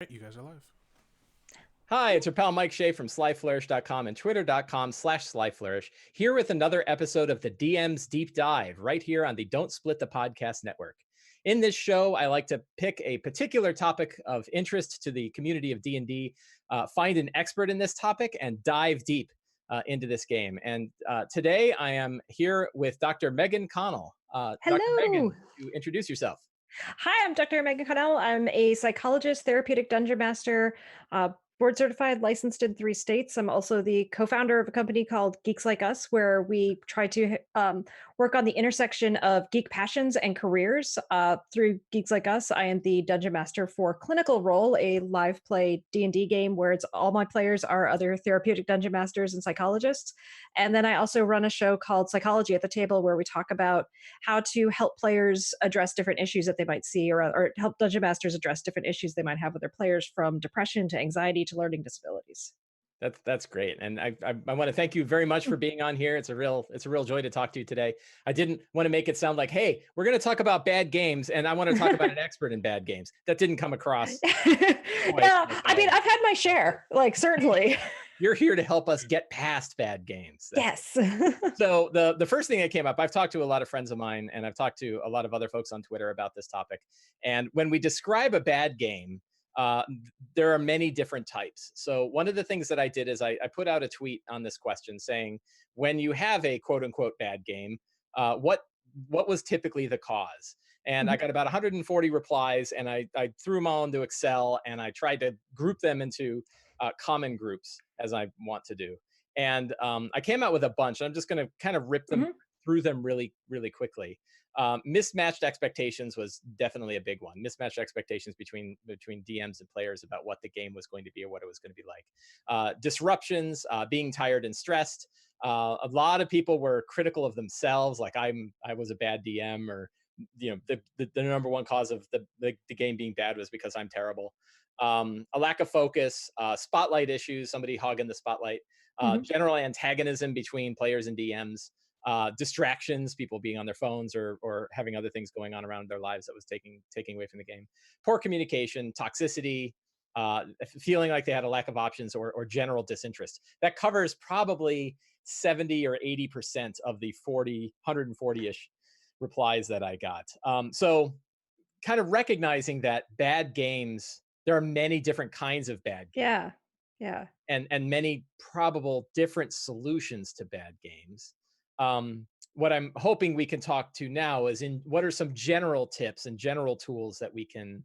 Right, you guys are live. Hi, it's your pal Mike Shea from slyflourish.com and twitter.com/slyflourish, here with another episode of the DM's Deep Dive, right here on the Don't Split the Podcast Network. In this show, I like to pick a particular topic of interest to the community of D&D, find an expert in this topic, and dive deep into this game. And today I am here with Dr. Megan Connell. Dr. Hello. Megan, to introduce yourself. Hi, I'm Dr. Megan Connell. I'm a psychologist, therapeutic dungeon master, board certified, licensed in 3 states. I'm also the co-founder of a company called Geeks Like Us, where we try to work on the intersection of geek passions and careers. Through Geeks Like Us, I am the dungeon master for Clinical Role, a live play D&D game where it's all my players are other therapeutic dungeon masters and psychologists. And then I also run a show called Psychology at the Table, where we talk about how to help players address different issues that they might see, or help dungeon masters address different issues they might have with their players, from depression to anxiety to learning disabilities. That's great, and I want to thank you very much for being on here. It's a real joy to talk to you today. I didn't want to make it sound like, hey, we're going to talk about bad games, and I want to talk about an expert in bad games. That didn't come across. Yeah, I mean, I've had my share, like, certainly. You're here to help us get past bad games. Yes. So the first thing that came up, I've talked to a lot of friends of mine, and I've talked to a lot of other folks on Twitter about this topic. And when we describe a bad game, uh, there are many different types. So one of the things that I did is I put out a tweet on this question saying, when you have a quote unquote bad game, what was typically the cause? And I got about 140 replies, and I threw them all into Excel, and I tried to group them into common groups, as I want to do. And I came out with a bunch. I'm just going to kind of rip them through them really, really quickly. Mismatched expectations was definitely a big one. Mismatched expectations between DMs and players about what the game was going to be or what it was going to be like. Disruptions, being tired and stressed. A lot of people were critical of themselves, like I was a bad DM, or the number one cause of the game being bad was because I'm terrible. A lack of focus, spotlight issues, somebody hogging the spotlight, general antagonism between players and DMs, distractions, people being on their phones or having other things going on around their lives that was taking away from the game, poor communication, toxicity, feeling like they had a lack of options, or general disinterest. That covers probably 70 or 80% of the 140-ish replies that I got. So kind of recognizing that bad games, there are many different kinds of bad games. Yeah. Yeah. And many probable different solutions to bad games. What I'm hoping we can talk to now is what are some general tips and general tools that we can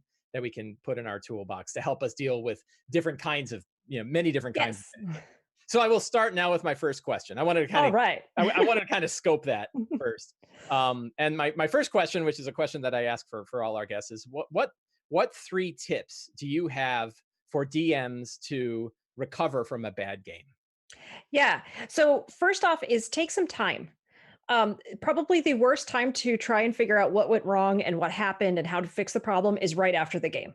put in our toolbox to help us deal with different kinds of, many different kinds. Yes. So I will start now with my first question. I wanted to kind All of right. I wanted to kind of scope that first. And my first question, which is a question that I ask for all our guests, is what 3 tips do you have for DMs to recover from a bad game? Yeah. So first off is take some time. Probably the worst time to try and figure out what went wrong and what happened and how to fix the problem is right after the game,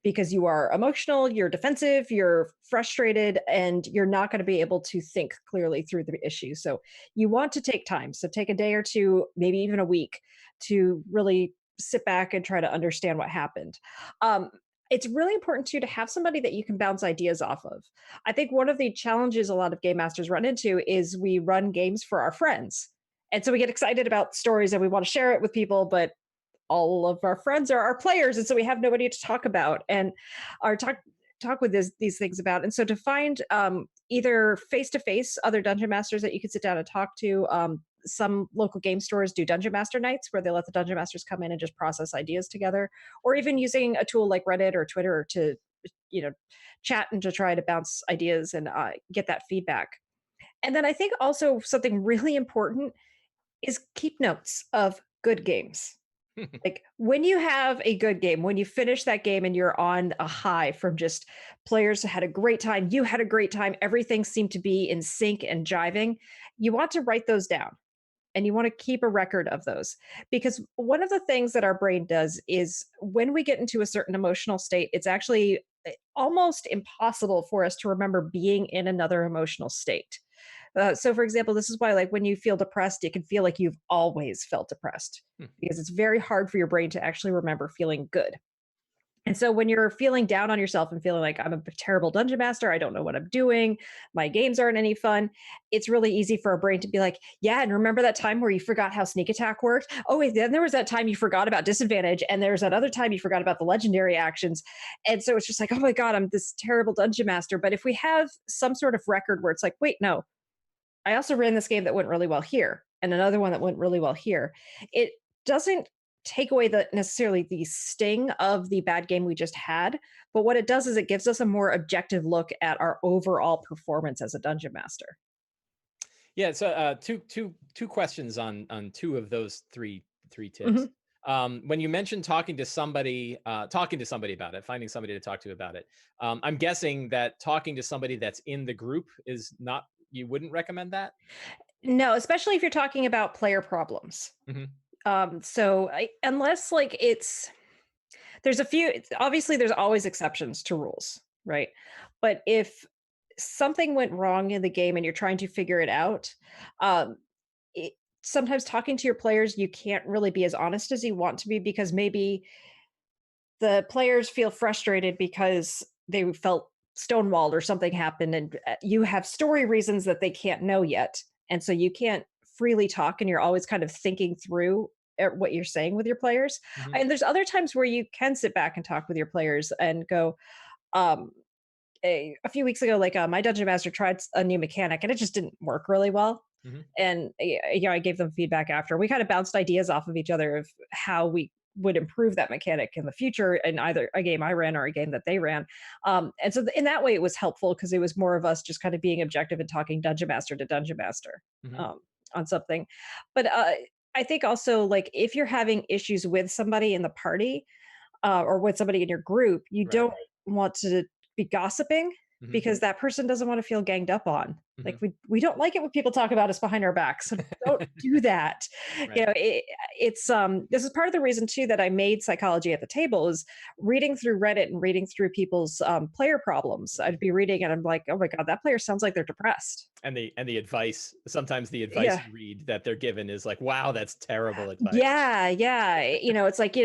because you are emotional, you're defensive, you're frustrated, and you're not going to be able to think clearly through the issue. So you want to take time. So take a day or two, maybe even a week, to really sit back and try to understand what happened. Um, it's really important too to have somebody that you can bounce ideas off of. I think one of the challenges a lot of game masters run into is we run games for our friends. And so we get excited about stories and we want to share it with people, but all of our friends are our players, and so we have nobody to talk about and our talk with these things about. And so to find either face to face other dungeon masters that you can sit down and talk to. Some local game stores do dungeon master nights where they let the dungeon masters come in and just process ideas together, or even using a tool like Reddit or Twitter to you know chat and to try to bounce ideas and get that feedback. And then I think also something really important is keep notes of good games. Like when you have a good game, when you finish that game and you're on a high from just players had a great time, you had a great time, everything seemed to be in sync and jiving, you want to write those down and you want to keep a record of those. Because one of the things that our brain does is when we get into a certain emotional state, it's actually almost impossible for us to remember being in another emotional state. So, for example, this is why, like, when you feel depressed, it can feel like you've always felt depressed because it's very hard for your brain to actually remember feeling good. And so when you're feeling down on yourself and feeling like I'm a terrible dungeon master, I don't know what I'm doing, my games aren't any fun, it's really easy for a brain to be like, yeah, and remember that time where you forgot how sneak attack worked? Oh, wait, then there was that time you forgot about disadvantage, and there's that other time you forgot about the legendary actions. And so it's just like, oh my God, I'm this terrible dungeon master. But if we have some sort of record where it's like, wait, no, I also ran this game that went really well here and another one that went really well here. It doesn't take away the necessarily the sting of the bad game we just had, but what it does is it gives us a more objective look at our overall performance as a dungeon master. Yeah, so two questions on two of those three tips. Mhm. When you mentioned talking to somebody about it, finding somebody to talk to about it, I'm guessing that talking to somebody that's in the group is not, you wouldn't recommend that. No, especially if you're talking about player problems. Hmm. Unless like there's a few, obviously there's always exceptions to rules, right? But if something went wrong in the game and you're trying to figure it out, um, it, sometimes talking to your players, you can't really be as honest as you want to be because maybe the players feel frustrated because they felt stonewalled or something happened, and you have story reasons that they can't know yet. And so you can't freely talk, and you're always kind of thinking through what you're saying with your players. Hmm. And there's other times where you can sit back and talk with your players and go, um, a few weeks ago, like my dungeon master tried a new mechanic and it just didn't work really well. Hmm. And I gave them feedback after. We kind of bounced ideas off of each other of how we would improve that mechanic in the future in either a game I ran or a game that they ran. And so in that way, it was helpful because it was more of us just kind of being objective and talking dungeon master to dungeon master Hmm. um, on something. But I think also like if you're having issues with somebody in the party, or with somebody in your group, you Right. don't want to be gossiping Hmm. because that person doesn't want to feel ganged up on. Hmm. Like we don't like it when people talk about us behind our backs. So don't do that. You Right. know, it's this is part of the reason too that I made psychology at the table is reading through Reddit and reading through people's player problems. I'd be reading and I'm like, oh my god, that player sounds like they're depressed. And the advice, sometimes the advice Yeah, you read that they're given is like, wow, that's terrible advice. yeah, yeah. It's like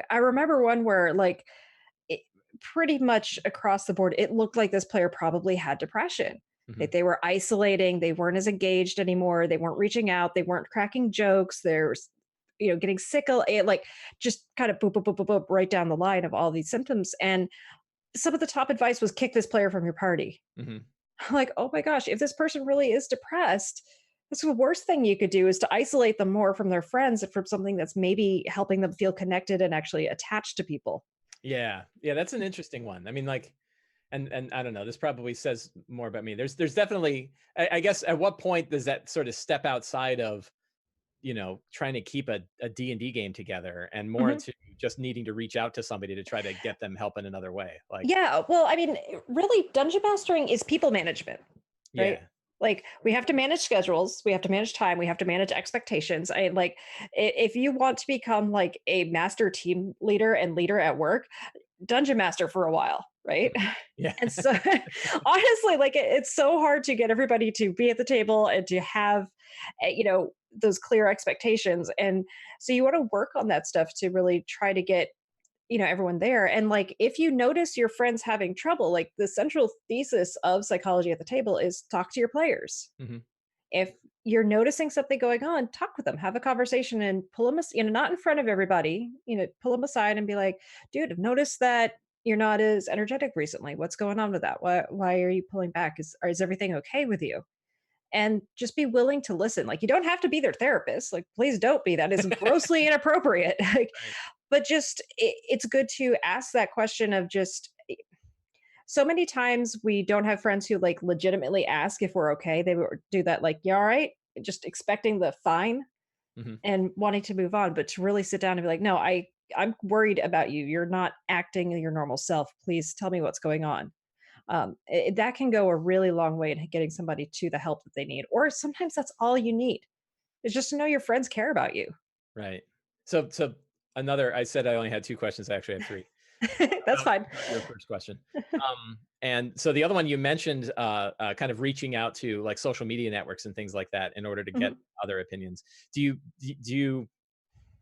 I remember one where like it, pretty much across the board, it looked like this player probably had depression. Hmm. That they were isolating, they weren't as engaged anymore, they weren't reaching out, they weren't cracking jokes, they're getting sick, like just kind of boop, boop, boop, boop, boop, right down the line of all these symptoms. And some of the top advice was kick this player from your party. Hmm. I'm like, oh my gosh, if this person really is depressed, that's the worst thing you could do is to isolate them more from their friends and from something that's maybe helping them feel connected and actually attached to people. Yeah, yeah, that's an interesting one. I mean, like, and I don't know. This probably says more about me. There's definitely. I guess at what point does that sort of step outside of trying to keep a D and D game together and more Mhm. into just needing to reach out to somebody to try to get them help in another way? Like, Yeah, well, I mean, really, dungeon mastering is people management, right? yeah. Like, we have to manage schedules, we have to manage time, we have to manage expectations. I like, if you want to become like a master team leader and leader at work, dungeon master for a while, right? Mhm. Yeah. And so, honestly, like, it's so hard to get everybody to be at the table and to have, those clear expectations. And so, you want to work on that stuff to really try to get everyone there. And like if you notice your friends having trouble, like the central thesis of psychology at the table is talk to your players. Hmm. If you're noticing something going on, talk with them, have a conversation and pull them, not in front of everybody, pull them aside and be like, dude, I've noticed that you're not as energetic recently. What's going on with that? Why are you pulling back? Is everything okay with you? And just be willing to listen. Like you don't have to be their therapist. Like please don't be. That is grossly inappropriate. Like, Right. but just it's good to ask that question of just so many times we don't have friends who like legitimately ask if we're okay. They would do that like, "You all right?" Just expecting the fine Hmm. and wanting to move on, but to really sit down and be like, "No, I'm worried about you. You're not acting your normal self. Please tell me what's going on." That can go a really long way in getting somebody to the help that they need. Or sometimes that's all you need is just to know your friends care about you. Right. So another. I said I only had two questions. I actually have three. That's fine. About your first question. And so the other one you mentioned, kind of reaching out to like social media networks and things like that in order to get Mhm. other opinions. Do you,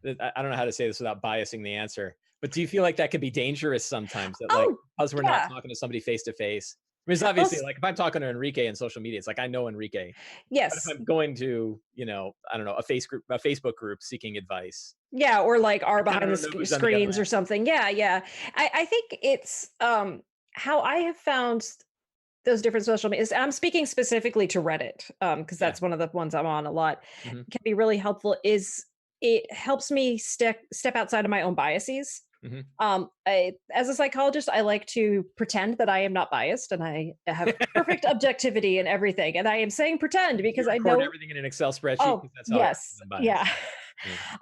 I don't know how to say this without biasing the answer. But do you feel like that can be dangerous sometimes that like, Oh, because we're not yeah. talking to somebody face to face? I mean, it's Well, obviously like if I'm talking to Enrique in social media, it's like I know Enrique. But if yes. I'm going to, I don't know, a Facebook group seeking advice, Yeah, or like are I kind of behind the don't know who's on the other screens or end. something. Yeah, yeah. I think it's how I have found those different social medias. I'm speaking specifically to Reddit, because Yeah. that's one of the ones I'm on a lot. Hmm. Can be really helpful. Is it helps me step outside of my own biases. Hmm. As a psychologist, I like to pretend that I am not biased and I have perfect objectivity in everything. And I am saying pretend You because I record know. everything in an Excel spreadsheet Oh because that's how I yes, am yeah. unbiased.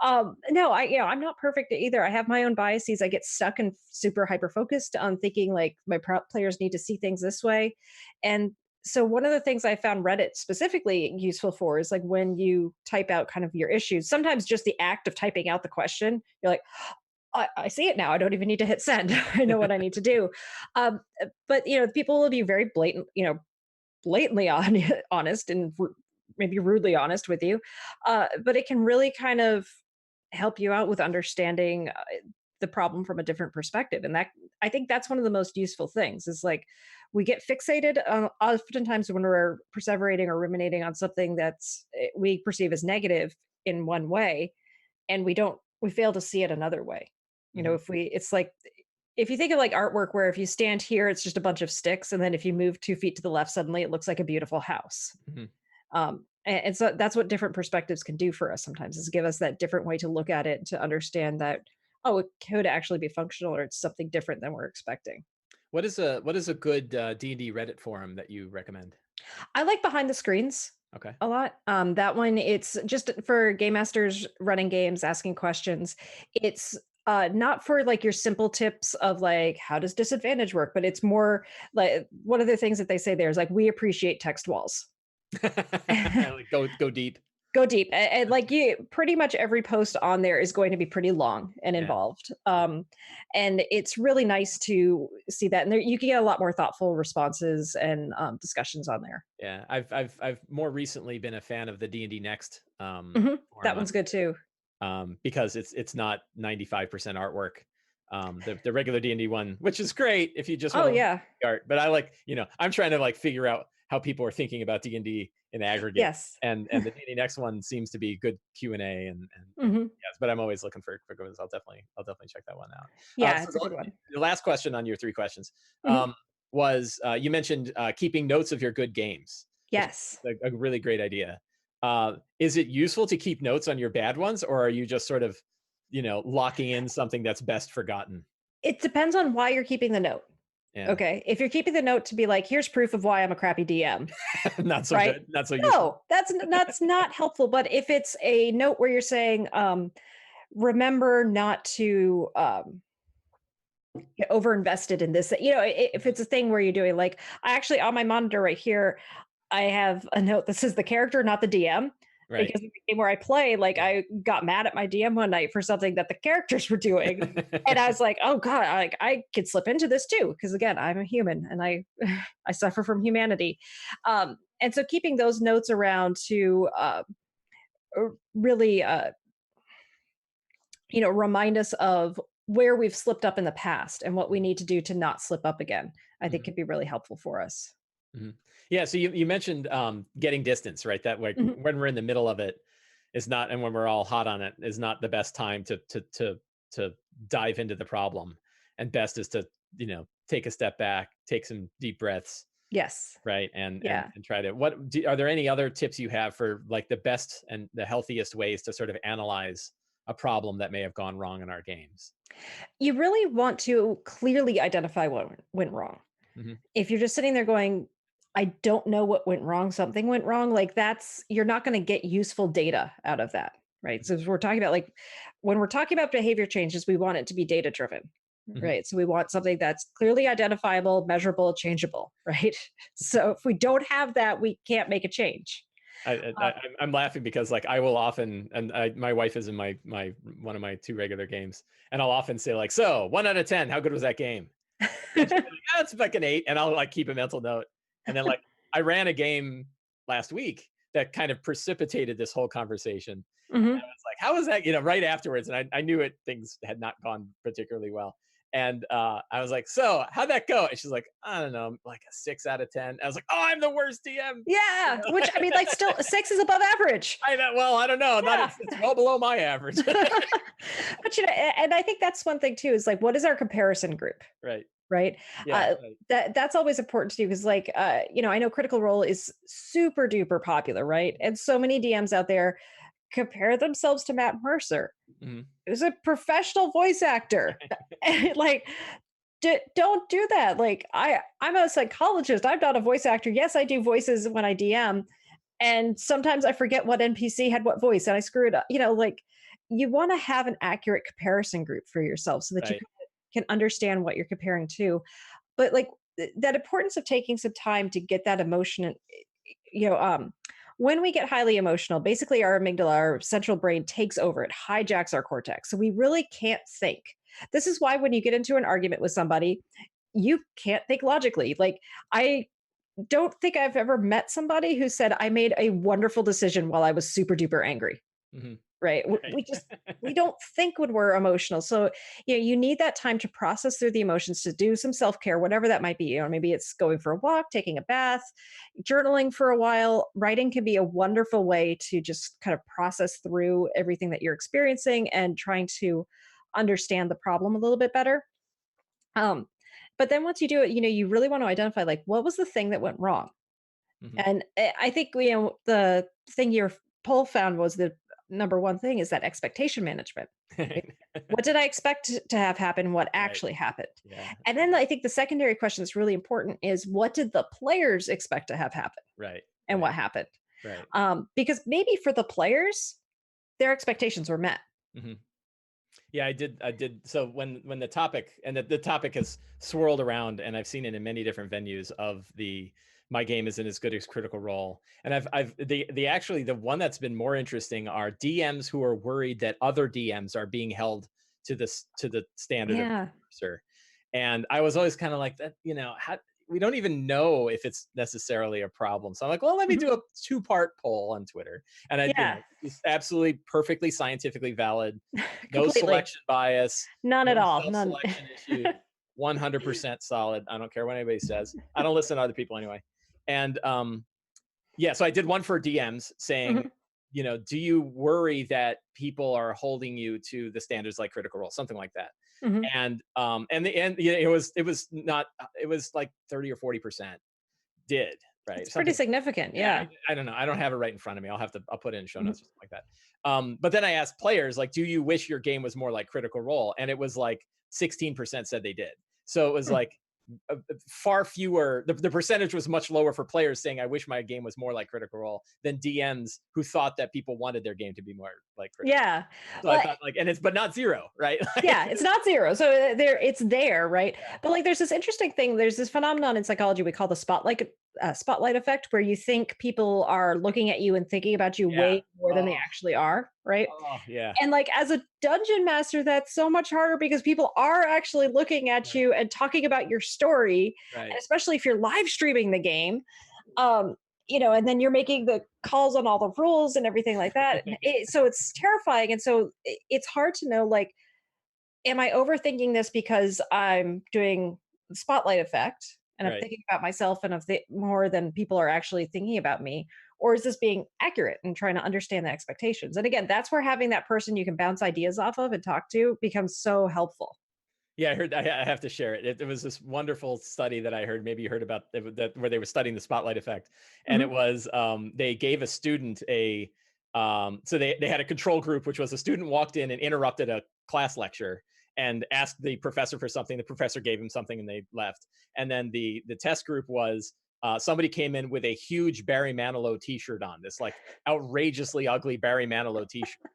Yeah. No, I'm not perfect either. I have my own biases. I get stuck and super hyper focused on thinking like my players need to see things this way. And so one of the things I found Reddit specifically useful for is like when you type out kind of your issues, sometimes just the act of typing out the question, you're like, I see it now. I don't even need to hit send. I know what I need to do. But people will be very blatant, blatantly honest and maybe rudely honest with you, but it can really kind of help you out with understanding the problem from a different perspective. And that, I think that's one of the most useful things is like we get fixated oftentimes when we're perseverating or ruminating on something that's we perceive as negative in one way, and we fail to see it another way. Hmm. If we it's like if you think of like artwork where if you stand here it's just a bunch of sticks, and then if you move 2 feet to the left suddenly it looks like a beautiful house. Hmm. And so that's what different perspectives can do for us sometimes, is give us that different way to look at it, to understand that, oh, it could actually be functional or it's something different than we're expecting. What is a good D&D Reddit forum that you recommend? I like behind the screens Okay. a lot. That one, it's just for game masters running games, asking questions. It's not for like your simple tips of like how does disadvantage work, but it's more like one of the things that they say there is like we appreciate text walls. Like go deep. Go deep. And like you pretty much every post on there is going to be pretty long and Yeah. involved. Yeah. And it's really nice to see that. And there, you can get a lot more thoughtful responses and discussions on there. Yeah. I've more recently been a fan of the D&D Next That forum on one's good too. because it's not 95% artwork. The regular D&D one, which is great if you just want Oh to look yeah. at the art, but I like, I'm trying to like figure out how people are thinking about D&D in aggregate. Yes. And the D&D Next one seems to be good Q&A and Hmm. yes, but I'm always looking for good ones. I'll definitely check that one out. Yeah, So it's a good one. the last question on your three questions Mhm. was you mentioned keeping notes of your good games, which Yes. is a really great idea. Is it useful to keep notes on your bad ones, or are you just sort of, locking in something that's best forgotten? It depends on why you're keeping the note. Yeah. Okay. If you're keeping the note to be like, here's proof of why I'm a crappy DM, Not so right? good. Not so useful. No, that's not helpful. But if it's a note where you're saying, remember not to get over invested in this, if Mhm. it's a thing where you're doing like, I actually on my monitor right here, I have a note that says the character, not the DM. Right. Because in the game where I play, like I got mad at my DM one night for something that the characters were doing. And I was like, oh God, I could slip into this too. Because again, I'm a human and I I suffer from humanity. And so keeping those notes around to really remind us of where we've slipped up in the past and what we need to do to not slip up again, I think Mhm. could be really helpful for us. Mhm. Yeah, so you mentioned getting distance, right? That like Mhm. when we're in the middle of it is not, and when we're all hot on it is not the best time to dive into the problem. And best is to take a step back, take some deep breaths, Yes. right? And and Yeah. and try to are there any other tips you have for like the best and the healthiest ways to sort of analyze a problem that may have gone wrong in our games? You really want to clearly identify what went wrong. Hmm. If you're just sitting there going, I don't know what went wrong, something went wrong, like you're not going to get useful data out of that. Right. So if we're talking about like when we're talking about behavior changes, we want it to be data driven. Hmm. Right. So we want something that's clearly identifiable, measurable, changeable. Right. So if we don't have that, we can't make a change. Uh, I'm laughing because like I will often, and my wife is in my one of my two regular games, and I'll often say like, so 1 out of 10, how good was that game? And she'll be like, "Ah, it's like an 8," and I'll like keep a mental note. And then like I ran a game last week that kind of precipitated this whole conversation. I Mhm. was like, how was that? You know, right afterwards. And I knew things had not gone particularly well. And I was like, so how'd that go? And she's like, I don't know, like a 6 out of 10. I was like, oh, I'm the worst DM. You Yeah, know? which I mean, like, still 6 is above average. I know. Well, I don't know. Not Yeah. it's well below my average. But, and I think that's one thing too, is like, what is our comparison group, Right. right? Yeah. Right. That's always important too, because like, I know Critical Role is super duper popular, right? And so many DMs out there compare themselves to Matt Mercer, Mhm. who's a professional voice actor. And, like, don't do that. Like, I'm a psychologist. I'm not a voice actor. Yes, I do voices when I DM, and sometimes I forget what NPC had what voice and I screw it up. Like, you want to have an accurate comparison group for yourself so that you Right. can understand what you're comparing to. But like, that importance of taking some time to get that emotion and, you know um when we get highly emotional, basically our amygdala, our central brain, takes over. It hijacks our cortex, so we really can't think. This is why when you get into an argument with somebody, you can't think logically. Like, I don't think I've ever met somebody who said, I made a wonderful decision while I was super duper angry, Mhm. right? We Right. just, we don't think when we're emotional. So, you need that time to process through the emotions, to do some self-care, whatever that might be. Maybe it's going for a walk, taking a bath, journaling for a while. Writing can be a wonderful way to just kind of process through everything that you're experiencing and trying to understand the problem a little bit better. Um, but then once you do it, you really want to identify, like, what was the thing that went wrong? Mhm. And I think, the thing your poll found was the number one thing is that expectation management. Right? What did I expect to have happen? What Right. actually happened? Yeah. And then I think the secondary question that's really important is, what did the players expect to have happen Right. and Right. what happened? Right. Because maybe for the players, their expectations were met. Mhm. Yeah, I did. So when the topic and the topic has swirled around, and I've seen it in many different venues of the my game isn't as good as Critical Role, and I've the actually the one that's been more interesting are DMs who are worried that other DMs are being held to the standard of Yeah. Mercer, and I was always kind of like that. How we don't even know if it's necessarily a problem. So I'm like, well, let me Mhm. do a two-part poll on Twitter, and Yeah. it's absolutely perfectly scientifically valid, no Completely. selection bias, None no at all. None. self-selection issues, 100% solid. I don't care what anybody says. I don't listen to other people anyway. And yeah, so I did one for DMs saying, Mhm. do you worry that people are holding you to the standards like Critical Role, something like that? Mhm. And the end, it was not, it was like 30 or 40% did, right? It's pretty Something. significant. Yeah, Yeah. I don't know. I don't have it right in front of me. I'll put it in show Mhm. notes or something like that. But then I asked players, like, do you wish your game was more like Critical Role? And it was like 16% said they did. So it was Mm. like far fewer. The percentage was much lower for players saying, I wish my game was more like Critical Role, than DMs who thought that people wanted their game to be more like Critical Role. Yeah. So I Well, thought, like, and it's but not zero, right? yeah, Like, it's not 0. So, it's there, right? yeah. But, like, there's this interesting thing, there's this phenomenon in psychology we call the spotlight effect, where you think people are looking at you and thinking about you Yeah. way more than they Oh, actually are, right? oh, yeah. And, like, as a dungeon master, that's so much harder because people are actually looking at Right. you and talking about your story, and Right. especially if you're live streaming the game, um, and then you're making the calls on all the rules and everything like that. So it's terrifying, and so it's hard to know, like, am I overthinking this because I'm doing the spotlight effect and I'm Right. thinking about myself and more than people are actually thinking about me? Or is this being accurate and trying to understand the expectations? And again, that's where having that person you can bounce ideas off of and talk to becomes so helpful. Yeah, I heard. I have to share it. It was this wonderful study that I heard. Maybe you heard about that, where they were studying the spotlight effect, and it Mhm. was they gave a student a so they had a control group, which was a student walked in and interrupted a class lecture and asked the professor for something. The professor gave him something, and they left. And then the test group was. Somebody came in with a huge Barry Manilow T-shirt on, this like outrageously ugly Barry Manilow T-shirt,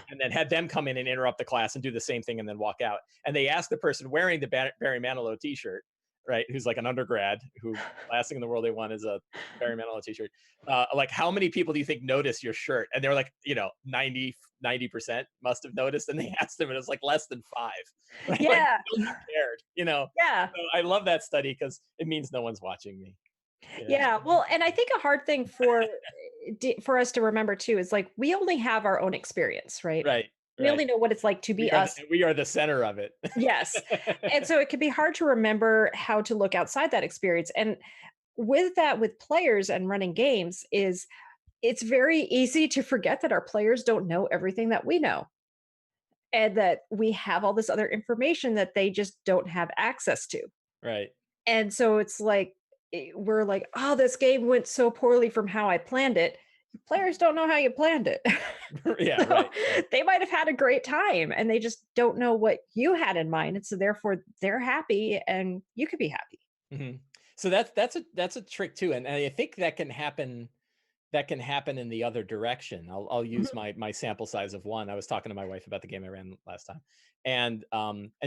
and then had them come in and interrupt the class and do the same thing and then walk out. And they asked the person wearing the Barry Manilow T-shirt, right, who's like an undergrad, who last thing in the world they want is a Barry Manilow T-shirt, like, how many people do you think notice your shirt? And they're like, 90% must have noticed. And they asked them, and it was like less than five, right? Like Yeah. nobody cared. Yeah. So I love that study because it means no one's watching me. Yeah. Yeah, well, and I think a hard thing for for us to remember too is like we only have our own experience, right? Right, We right. only know what it's like to be us. We are the center of it. Yes. And so it can be hard to remember how to look outside that experience. And with that, with players and running games, is it's very easy to forget that our players don't know everything that we know and that we have all this other information that they just don't have access to. Right. And so it's like, we're like, oh, this game went so poorly from how I planned it. Players don't know how you planned it. Yeah, So right, right. they might have had a great time and they just don't know what you had in mind. And so therefore they're happy and you could be happy. Mhm. So that's a trick too, and I think that can happen in the other direction. I'll Mhm. use my sample size of one. I was talking to my wife about the game I ran last time, and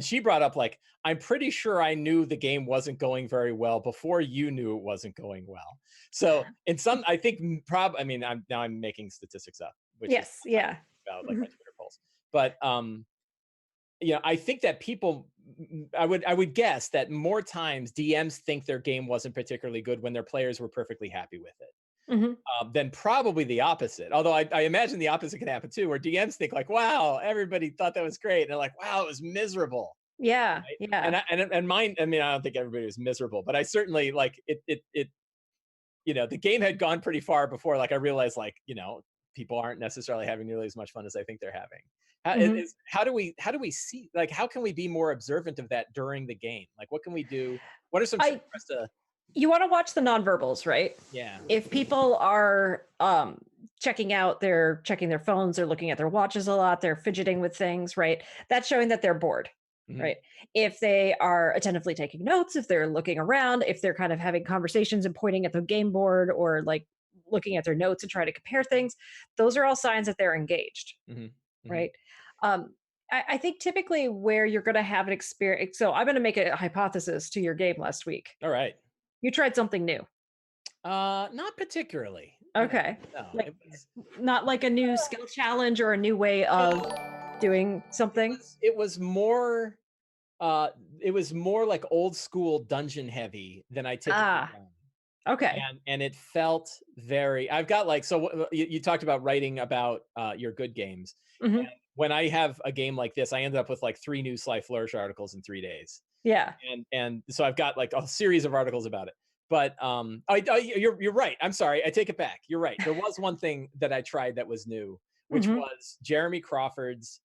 she brought up like, I'm pretty sure I knew the game wasn't going very well before you knew it wasn't going well. So in some, I think I mean, I'm making statistics up, which is Yes. how I Yeah. think about like my Mhm. Twitter polls, but yeah, I think that people, I would guess that more times DMs think their game wasn't particularly good when their players were perfectly happy with it, Mhm. then probably the opposite. Although I imagine the opposite can happen too, where DMs think like, "Wow, everybody thought that was great," and they're like, "Wow, it was miserable." Yeah. Right? Yeah. And mine. I mean, I don't think everybody was miserable, but I certainly like it. The game had gone pretty far before. Like I realized, like people aren't necessarily having nearly as much fun as I think they're having. Mhm. How do we see, like, how can we be more observant of that during the game? Like, what can we do? What are some tricks I for us to? You wanna watch the nonverbals, right? Yeah. If people are, they're checking their phones, they're looking at their watches a lot, they're fidgeting with things, right? That's showing that they're bored, Hmm. right? If they are attentively taking notes, if they're looking around, if they're kind of having conversations and pointing at the game board or, like, looking at their notes and trying to compare things, those are all signs that they're engaged, Hmm. Hmm. right? Um, I think typically where you're gonna have an experience, so I'm gonna make a hypothesis to your game last week. All right. You tried something new. Not particularly. Okay. No. Like, not like a new skill challenge or a new way of doing something? It was more. Uh, it was more like old school dungeon heavy than I typically Ah, run. okay. And it felt very, I've got like, so you talked about writing about your good games, Mhm. and when I have a game like this, I ended up with like 3 new Sly Flourish articles in 3 days, Yeah. and so I've got like a series of articles about it. But you're right, I'm sorry, I take it back, you're right, there was one thing that I tried that was new, which Mhm. was Jeremy Crawford's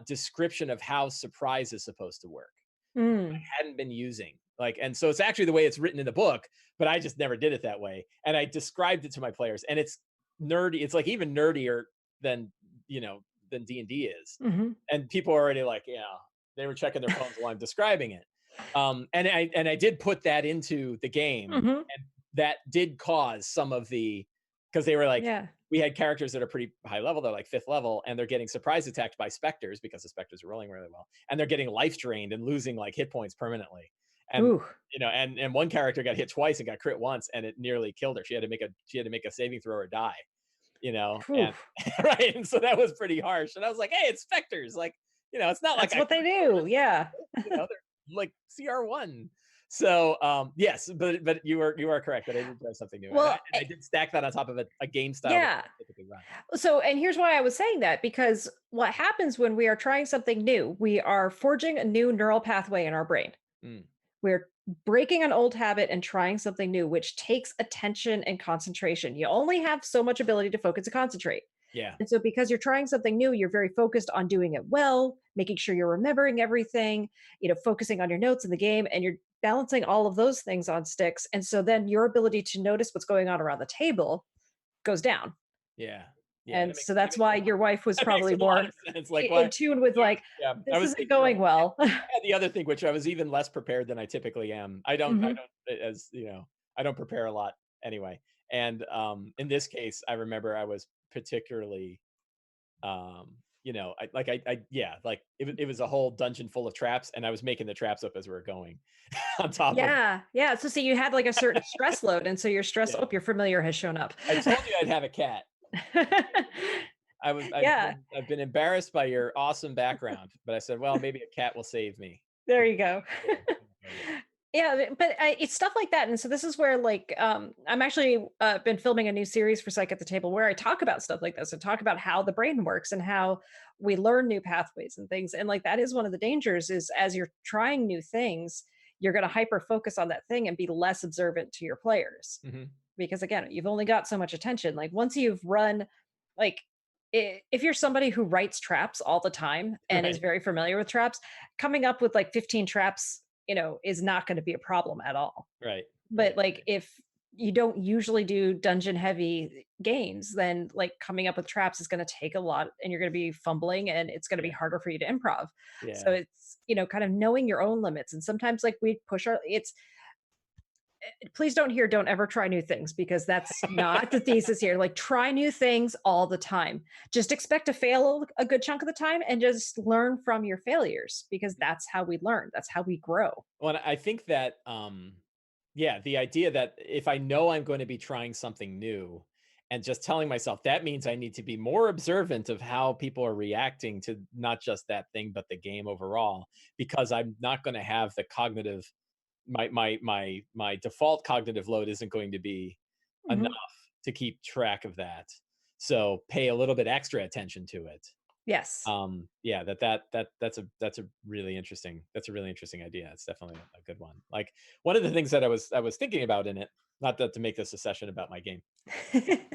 description of how surprise is supposed to work. Mm. Hadn't been using. Like, and so it's actually the way it's written in the book, but I just never did it that way. And I described it to my players, and it's nerdy. It's like even nerdier than you know than D&D is. Mhm. And people are already like, they were checking their phones while I'm describing it. And I did put that into the game, Mhm. and that did cause some of the, because they were like, Yeah. we had characters that are pretty high level, they're like fifth level, and they're getting surprise attacked by specters because the specters are rolling really well, and they're getting life drained and losing like hit points permanently. And Ooh. and one character got hit twice and got crit once, and it nearly killed her. She had to make a saving throw or die. Whew. And right, and so that was pretty harsh. And I was like, hey, it's specters. Like, it's not like That's I what they forced do. them. Yeah. They're like CR1. So yes, but you are correct that I did try something new, and I Well, and I did stack that on top of a game style that I yeah. don't typically run. So, and here's why I was saying that because what happens when we are trying something new, we are forging a new neural pathway in our brain. Mm, We're breaking an old habit and trying something new, which takes attention and concentration. You only have so much ability to focus and concentrate. yeah, And so, because you're trying something new, you're very focused on doing it well, making sure you're remembering everything, focusing on your notes in the game, and you're balancing all of those things on sticks. And so, then your ability to notice what's going on around the table goes down. yeah, yeah. And That so, makes that's a why lot. your wife was That makes probably a lot more of sense. Like, in why? tune with, Yeah, like, yeah. I this was isn't thinking like, going well. the other thing, which I was even less prepared than I typically am. I Mhm. don't, as I don't prepare a lot anyway. And in this case, I remember I was particularly, yeah, like it was a whole dungeon full of traps, and I was making the traps up as we were going, on top of, Yeah, yeah, so see, you had, like, a certain stress load, and so your stress, yeah. "Oh, your familiar has shown up." I told you I'd have a cat. Yeah, I've been embarrassed by your awesome background, but I said, well, maybe a cat will save me. there you go. Cool. Yeah, but it's stuff like that, and so this is where like I'm actually been filming a new series for Psych at the Table where I talk about stuff like this and talk about how the brain works and how we learn new pathways and things. And like that is one of the dangers is as you're trying new things, you're going to hyper focus on that thing and be less observant to your players Hmm. because again, you've only got so much attention. Like once you've run, like if you're somebody who writes traps all the time and is Right. very familiar with traps, coming up with like 15 traps, is not going to be a problem at all. Right. But Right. like if you don't usually do dungeon heavy games, then like coming up with traps is going to take a lot and you're going to be fumbling and it's going to be Yeah. harder for you to improv. So Yeah. it's, kind of knowing your own limits. And sometimes like we push our it's please don't ever try new things because that's not the thesis here. Like try new things all the time. Just expect to fail a good chunk of the time and just learn from your failures because that's how we learn. That's how we grow. Well, I think that, yeah, the idea that if I know I'm going to be trying something new and just telling myself that means I need to be more observant of how people are reacting to not just that thing, but the game overall, because I'm not going to have the cognitive, my default cognitive load isn't going to be enough Mhm. to keep track of that. So pay a little bit extra attention to it. Yes. Yeah, that's a really interesting, that's a really interesting idea. It's definitely a good one. Like, one of the things that I was thinking about in it, not that to make this a session about my game,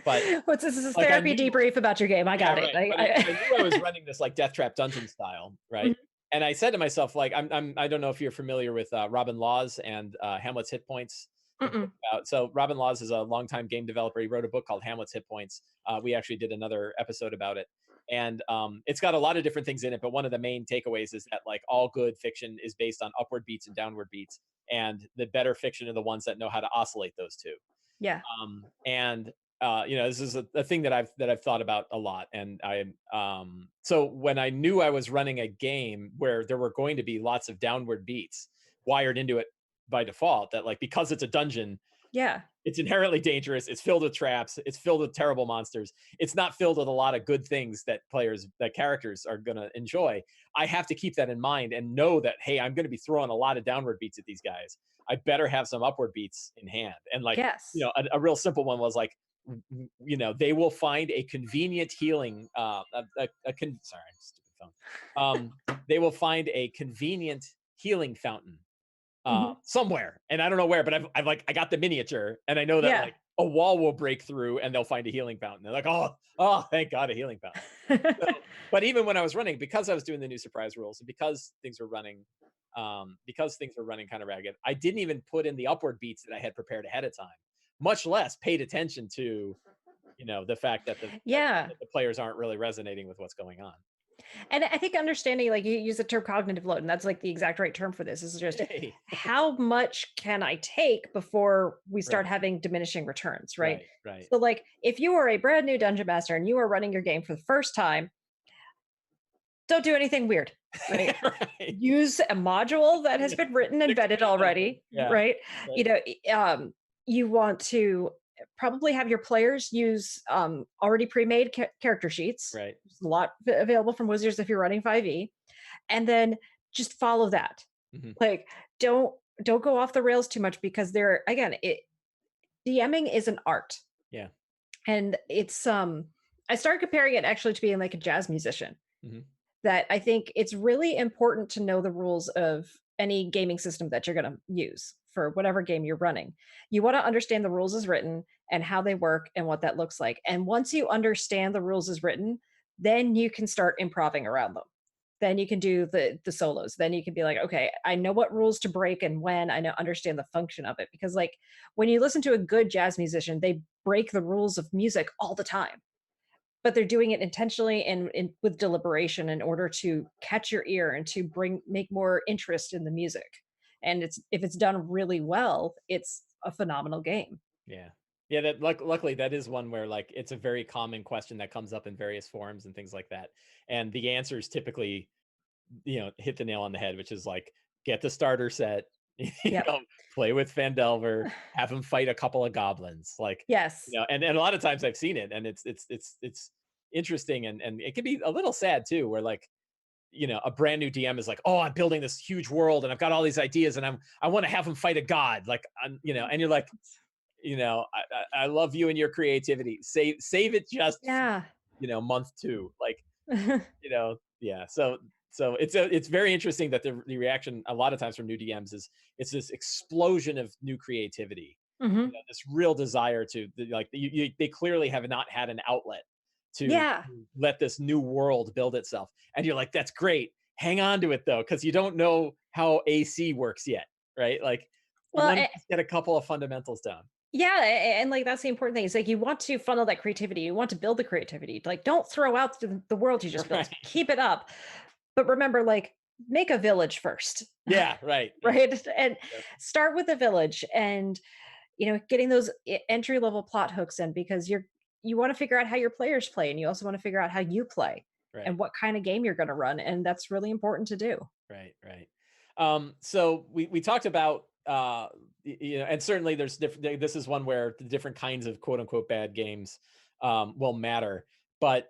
but What's this? This is like I therapy knew, debrief about your game. I yeah, got it. right. But I knew I was running this like death trap dungeon style, right? Mhm. And I said to myself, like, I don't know if you're familiar with Robin Laws and Hamlet's Hit Points, the book Mm-mm. about. So Robin Laws is a longtime game developer. He wrote a book called Hamlet's Hit Points. We actually did another episode about it, and it's got a lot of different things in it. But one of the main takeaways is that like all good fiction is based on upward beats and downward beats, and the better fiction are the ones that know how to oscillate those two. Yeah. And this is a thing that I've thought about a lot. And so when I knew I was running a game where there were going to be lots of downward beats wired into it by default, that like because it's a dungeon, Yeah. it's inherently dangerous. It's filled with traps. It's filled with terrible monsters. It's not filled with a lot of good things that characters are going to enjoy. I have to keep that in mind and know that, hey, I'm going to be throwing a lot of downward beats at these guys. I better have some upward beats in hand. And like, Yes. a real simple one was like, they will find a convenient healing, sorry, stupid phone. They will find a convenient healing fountain Mhm. somewhere, and I don't know where, but I got the miniature, and I know that Yeah. like a wall will break through, and they'll find a healing fountain. They're like, oh, thank God, a healing fountain. So, but even when I was running, because I was doing the new surprise rules, and because things were running kind of ragged, I didn't even put in the upward beats that I had prepared ahead of time, much less paid attention to the fact that Yeah. that the players aren't really resonating with what's going on. And I think understanding, like you use the term cognitive load, and that's like the exact right term for this is just Hey, how much can I take before we start right, having diminishing returns, right? right, right, So, like, if you are a brand new dungeon master and you are running your game for the first time, don't do anything weird, right? right. Use a module that has Yeah, been written and stick to vetted the essentials. already, Yeah, right? right, You know, you want to probably have your players use already pre-made character sheets. right. There's a lot available from Wizards if you're running 5e, and then just follow that. Mhm. Like, don't don't go off the rails too much because there again, DMing is an art, Yeah. and it's I started comparing it actually to being like a jazz musician Mhm. that I think it's really important to know the rules of any gaming system that you're going to use for whatever game you're running. You want to understand the rules as written and how they work and what that looks like. And once you understand the rules as written, then you can start improving around them. Then you can do the solos. Then you can be like, okay, I know what rules to break and when. I know understand the function of it because like when you listen to a good jazz musician, they break the rules of music all the time, but they're doing it intentionally and with deliberation in order to catch your ear and to bring make more interest in the music. And it's if it's done really well, it's a phenomenal game. Yeah. Yeah, that luckily that is one where like it's a very common question that comes up in various forums and things like that. And the answers typically, hit the nail on the head, which is like get the starter set, Yep. play with Fandelver, have him fight a couple of goblins. Like, Yes. and a lot of times I've seen it and it's interesting, and it can be a little sad too, where like a brand new DM is like, oh, I'm building this huge world and I've got all these ideas and I want to have them fight a god, like, and you're like, I love you and your creativity. Save it just Yeah. month two, like, yeah. So it's very interesting that the reaction a lot of times from new DMs is it's this explosion of new creativity, Mhm. this real desire to like they clearly have not had an outlet to Yeah. let this new world build itself, and you're like, that's great. Hang on to it though, because you don't know how AC works yet, right? Like you Well, want to just get a couple of fundamentals down. yeah, and like that's the important thing. It's like you want to funnel that creativity. You want to build the creativity. Like, don't throw out the world you just built. Right. Keep it up. But remember, like, make a village first, Yeah. Right. Yeah. right? And Yep. start with a village, and getting those entry level plot hooks in, because you want to figure out how your players play, and you also want to figure out how you play Right. and what kind of game you're going to run, and that's really important to do. Right, right. So we talked about and certainly there's different. This is one where the different kinds of quote unquote bad games will matter. But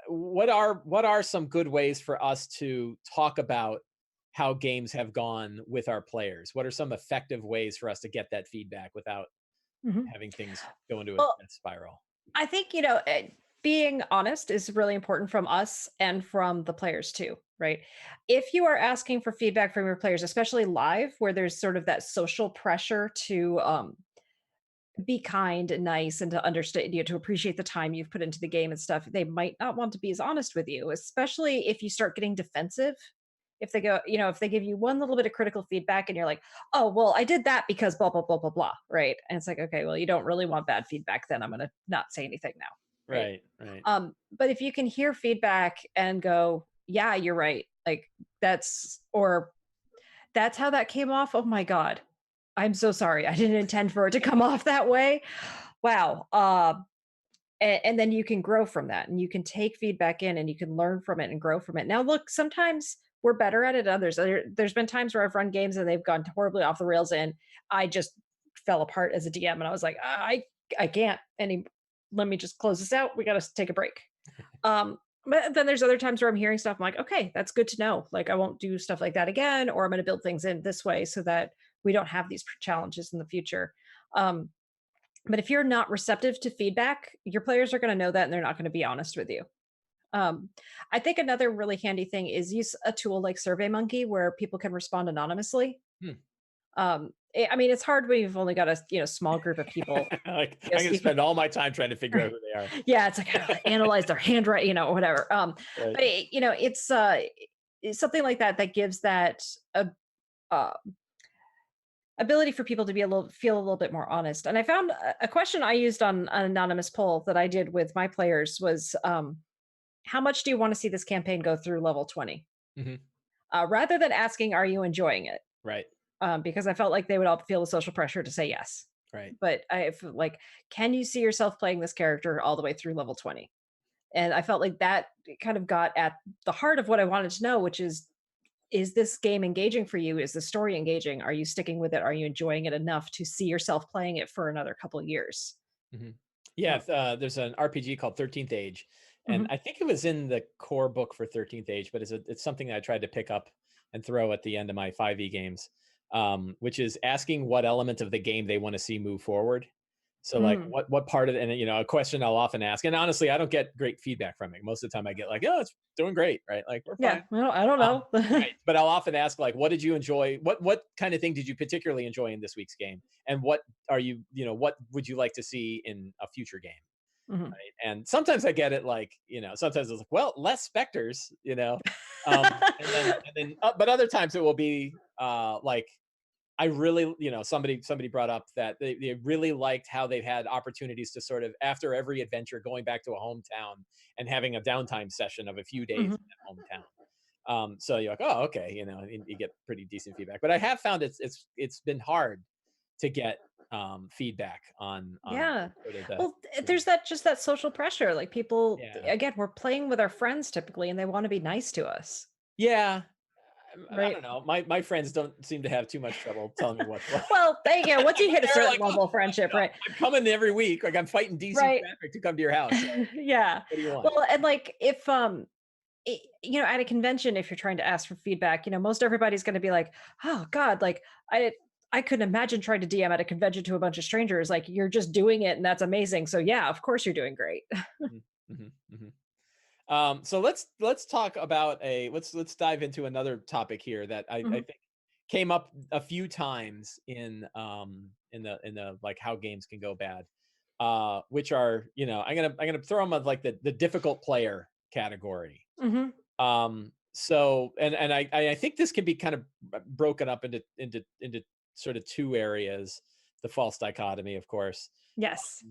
what are some good ways for us to talk about how games have gone with our players? What are some effective ways for us to get that feedback without Mhm. having things go into a Well, spiral? I think, being honest is really important from us and from the players too, right? If you are asking for feedback from your players, especially live, where there's sort of that social pressure to be kind and nice and to understand, to appreciate the time you've put into the game and stuff, they might not want to be as honest with you, especially if you start getting defensive. If they go, if they give you one little bit of critical feedback and you're like, oh, well, I did that because blah, blah, blah, blah, blah. Right. And it's like, okay, well, you don't really want bad feedback, then I'm going to not say anything now. Right. Right, right, But if you can hear feedback and go, yeah, you're right. Like or that's how that came off. Oh my God. I'm so sorry. I didn't intend for it to come off that way. Wow. And then you can grow from that, and you can take feedback in and you can learn from it and grow from it. Now, look, sometimes we're better at it. Others, there's been times where I've run games and they've gone horribly off the rails, and I just fell apart as a DM, and I was like, I can't any. Let me just close this out. We got to take a break. But then there's other times where I'm hearing stuff. I'm like, okay, that's good to know. Like, I won't do stuff like that again, or I'm going to build things in this way so that we don't have these challenges in the future. Um, but if you're not receptive to feedback, your players are going to know that, and they're not going to be honest with you. Um, I think another really handy thing is use a tool like SurveyMonkey where people can respond anonymously. hmm. I mean, it's hard when you've only got a small group of people. Like I'm Yes, gonna spend all my time trying to figure out who they are. yeah, it's like analyze their handwriting, or whatever. Right. But it's something like that that gives that uh, uh, ability for people to be feel a little bit more honest. And I found a question I used on an anonymous poll that I did with my players was, how much do you want to see this campaign go through level 20? Hmm. Rather than asking, are you enjoying it? Right. Because I felt like they would all feel the social pressure to say yes. Right. But I feel like, can you see yourself playing this character all the way through level 20? And I felt like that kind of got at the heart of what I wanted to know, which is this game engaging for you? Is the story engaging? Are you sticking with it? Are you enjoying it enough to see yourself playing it for another couple of years? Mhm. Yeah, Oh, there's an RPG called 13th Age, and mhm, I think it was in the core book for 13th Age, but it's something that I tried to pick up and throw at the end of my 5e games, which is asking what element of the game they want to see move forward. So like mm. what part of it, and a question I'll often ask, and honestly, I don't get great feedback from it. Most of the time, I get like, "Oh, it's doing great," right? Like we're Yeah, fine. well, I don't know. Right, but I'll often ask like, "What did you enjoy? What kind of thing did you particularly enjoy in this week's game? And what are what would you like to see in a future game?" Mhm. Right? And sometimes I get it like, sometimes it's like, well, less specters, but other times it will be like I really, somebody brought up that they really liked how they've had opportunities to sort of after every adventure going back to a hometown and having a downtime session of a few days Mhm. in that hometown. So you're like, oh, okay, you get pretty decent feedback. But I have found it's been hard to get feedback on Yeah. sort of the Well, there's that social pressure. Like, people, yeah. again, we're playing with our friends typically, and they want to be nice to us, Yeah, I right? don't know. My friends don't seem to have too much trouble telling me what's what. Well, there you go. Once you hit a They're certain like, oh, level of friendship, right? I'm coming every week. Like I'm fighting DC Right. traffic to come to your house. So Yeah. what do you want? Well, and like, if at a convention, if you're trying to ask for feedback, most everybody's going to be like, "Oh God, like I couldn't imagine trying to DM at a convention to a bunch of strangers. Like you're just doing it, and that's amazing. So yeah, of course you're doing great." Mm-hmm. So let's talk about let's dive into another topic here that I Mhm. think came up a few times in the like how games can go bad, which are I'm gonna throw them at like the difficult player category. Mhm. So and I think this can be kind of broken up into sort of two areas, the false dichotomy, of course. Yes.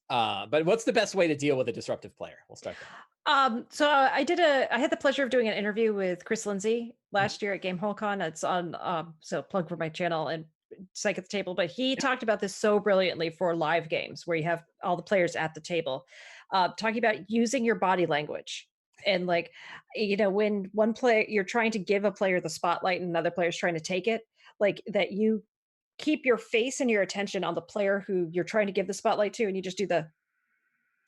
But what's the best way to deal with a disruptive player? We'll start there. So I had the pleasure of doing an interview with Chris Lindsay Mhm. last year at GameholeCon. It's on so plug for my channel and Psych at the Table, but he talked about this so brilliantly for live games where you have all the players at the table, talking about using your body language. And like, when one player you're trying to give a player the spotlight and another player's trying to take it, like that you keep your face and your attention on the player who you're trying to give the spotlight to, and you just do the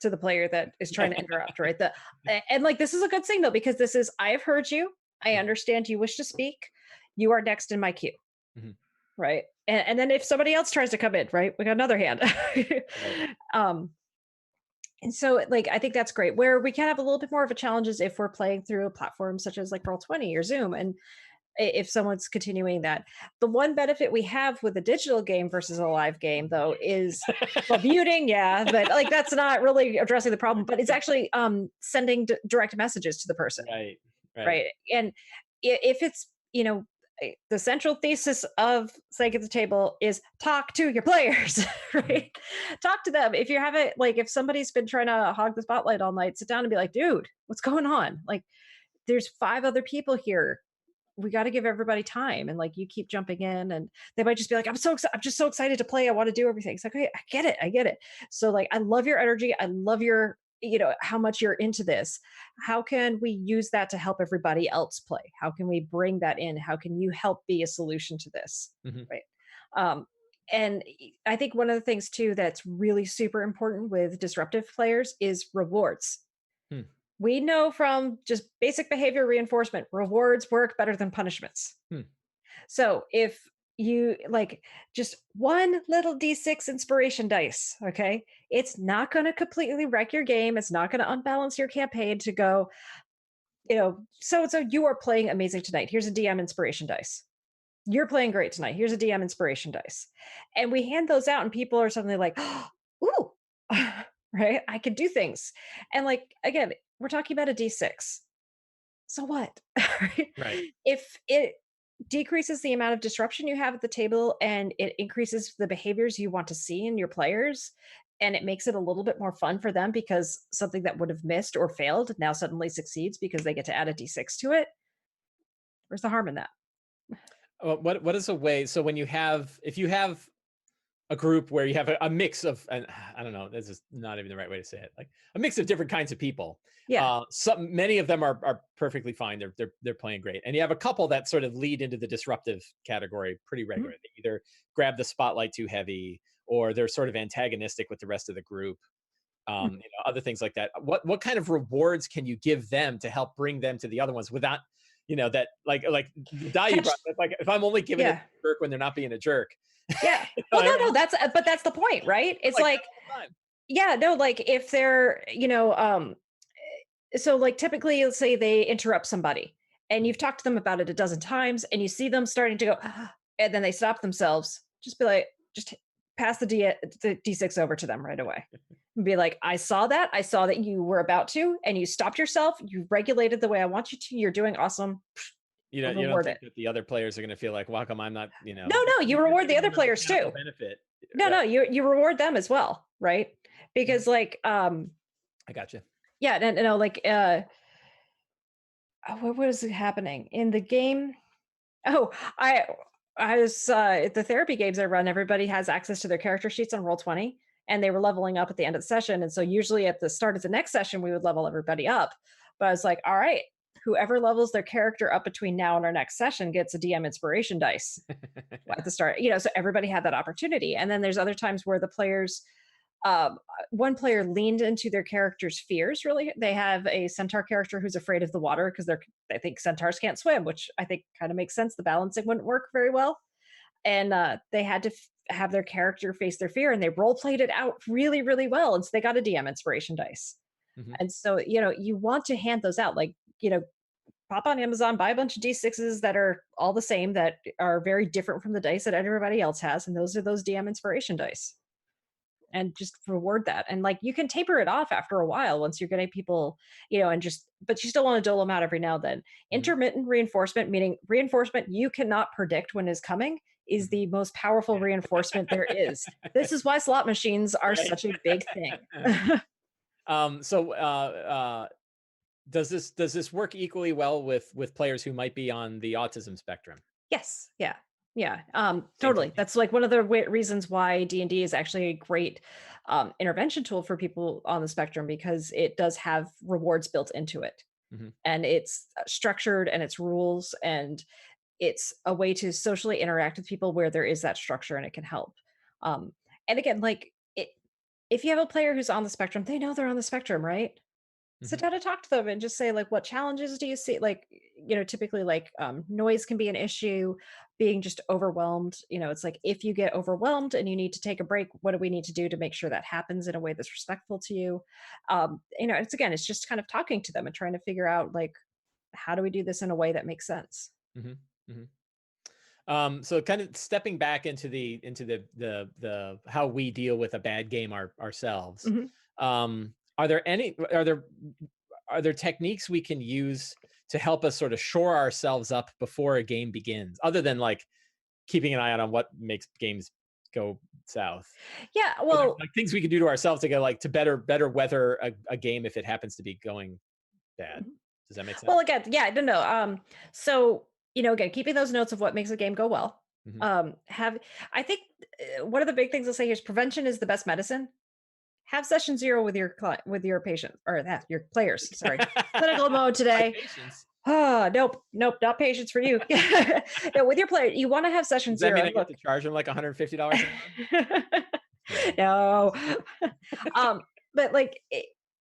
to the player that is trying to interrupt, right? And like this is a good signal because this is I have heard you. I understand you wish to speak. You are next in my queue, Mhm. right? And then if somebody else tries to come in, right, we got another hand. Right. um, and so like I think that's great. Where we can have a little bit more of a challenge is if we're playing through a platform such as like Roll20 or Zoom, and if someone's continuing that. The one benefit we have with a digital game versus a live game, though, is well, muting, yeah, but like that's not really addressing the problem. But it's actually sending direct messages to the person, Right. Right. right? And if it's the central thesis of Psych at the Table is talk to your players, Mhm. right? Talk to them. If you have it, like if somebody's been trying to hog the spotlight all night, sit down and be like, dude, what's going on? Like, there's 5 other people here, we got to give everybody time, and like you keep jumping in and they might just be like, I'm just so excited to play, I want to do everything. It's like, okay, I get it. So like I love your energy, I love your how much you're into this. How can we use that to help everybody else play? How can we bring that in? How can you help be a solution to this, Mhm. right? um and I think one of the things too that's really super important with disruptive players is rewards. Hmm. We know from just basic behavior reinforcement, rewards work better than punishments. Hmm. So if you like just one little d6 inspiration dice, okay, it's not going to completely wreck your game. It's not going to unbalance your campaign to go, so you are playing amazing tonight. Here's a DM inspiration dice. You're playing great tonight. Here's a DM inspiration dice. And we hand those out, and people are suddenly like, ooh, right? I can do things. And like, again, we're talking about a d6. So what? Right? Right. If it decreases the amount of disruption you have at the table and it increases the behaviors you want to see in your players, and it makes it a little bit more fun for them because something that would have missed or failed now suddenly succeeds because they get to add a d6 to it, where's the harm in that? What is a way? So when you have, if you have a group where you have a mix of, and I don't know, this is not even the right way to say it, like a mix of different kinds of people. Yeah. Some many of them are perfectly fine. They're playing great, and you have a couple that sort of lead into the disruptive category pretty Mhm. regularly. They either grab the spotlight too heavy, or they're sort of antagonistic with the rest of the group. Mm. Other things like that. What kind of rewards can you give them to help bring them to the other ones without, that like the die you Catch. brought? Like if I'm only giving it Yeah. to a jerk when they're not being a jerk, Yeah. Well, I no, want no, but that's the point, right? It's like that like, all the time. yeah, no, like if they're, so like typically you'll say they interrupt somebody and you've talked to them about it a dozen times and you see them starting to go, and then they stop themselves, just be like, just pass the d6 over to them right away and be like, I saw that you were about to, and you stopped yourself, you regulated the way I want you to, you're doing awesome. You don't Reward it. think that the other players are going to feel like, well, how come I'm not, No, no, you you're reward the giving other them the players path of too. benefit, No, right? no, you reward them as well, right? Mhm. Because like I got you. yeah, no, like what was happening in the game? Oh, I I was the therapy games I run, everybody has access to their character sheets on Roll20, and they were leveling up at the end of the session. And so usually at the start of the next session, we would level everybody up. But I was like, all right, whoever levels their character up between now and our next session gets a DM inspiration dice at the start. So everybody had that opportunity. And then there's other times where the players One player leaned into their character's fears. Really, they have a centaur character who's afraid of the water because they think centaurs can't swim, which I think kind of makes sense. The balancing wouldn't work very well, and they had to have their character face their fear, and they role played it out really, really well. And so they got a DM inspiration dice. Hmm. And so you want to hand those out, like pop on Amazon, buy a bunch of D6s that are all the same, that are very different from the dice that everybody else has, and those are those DM inspiration dice, and just reward that. And like you can taper it off after a while once you're getting people, and just, but you still want to dole them out every now and then. Hmm. Intermittent reinforcement, meaning reinforcement you cannot predict when is coming, is Hmm. the most powerful reinforcement there is. This is why slot machines are Right. such a big thing. So does this work equally well with players who might be on the autism spectrum? Yes, yeah. Yeah, Same totally. technique. That's like one of the reasons why D&D is actually a great intervention tool for people on the spectrum, because it does have rewards built into it, Hmm. and it's structured, and it's rules, and it's a way to socially interact with people where there is that structure, and it can help. Um, and again, like if you have a player who's on the spectrum, they know they're on the spectrum, right? Sit Hmm. down and talk to them and just say, like, what challenges do you see? Like, typically, like, noise can be an issue, being just overwhelmed. It's like, if you get overwhelmed and you need to take a break, what do we need to do to make sure that happens in a way that's respectful to you? It's just kind of talking to them and trying to figure out, like, how do we do this in a way that makes sense? Hmm. Hmm. So kind of stepping back into the how we deal with a bad game ourselves. Mhm. Are there techniques we can use to help us sort of shore ourselves up before a game begins, other than like keeping an eye out on what makes games go south? Yeah, Are there well, like things we can do to ourselves to go like to better weather a game if it happens to be going bad? mhm. Does that make sense? Well, again, yeah, no, no. So again, keeping those notes of what makes a game go well. Hmm. Have I think one of the big things I'll say here is prevention is the best medicine. Have session zero with with your patient, or that your players. Sorry, clinical mode My today. patience. Ah, nope, nope, not patience for you. No, with your player, you want to have session Does that zero. mean I And get look, to charge them like $150 an hour? No. no, um, but like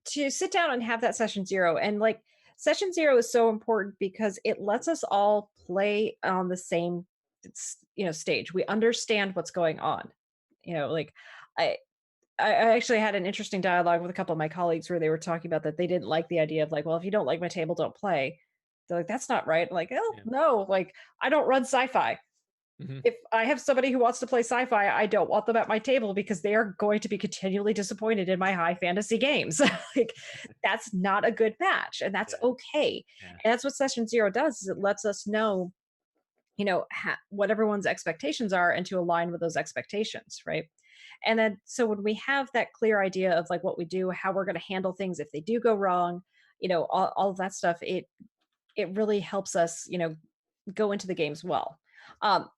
to sit down and have that session zero, and like session zero is so important because it lets us all play on the same stage. We understand what's going on. Like I I actually had an interesting dialogue with a couple of my colleagues where they were talking about that they didn't like the idea of like, well, if you don't like my table, don't play. They're like, that's not right. I'm like, oh Yeah. no, like I don't run sci-fi. Mhm. If I have somebody who wants to play sci-fi, I don't want them at my table because they are going to be continually disappointed in my high fantasy games. Like that's not a good match, and that's Yeah. okay. Yeah. And that's what session zero does, is it lets us know, what everyone's expectations are, and to align with those expectations, right? And then so when we have that clear idea of like what we do, how we're going to handle things if they do go wrong, all of that stuff, it really helps us, go into the games well.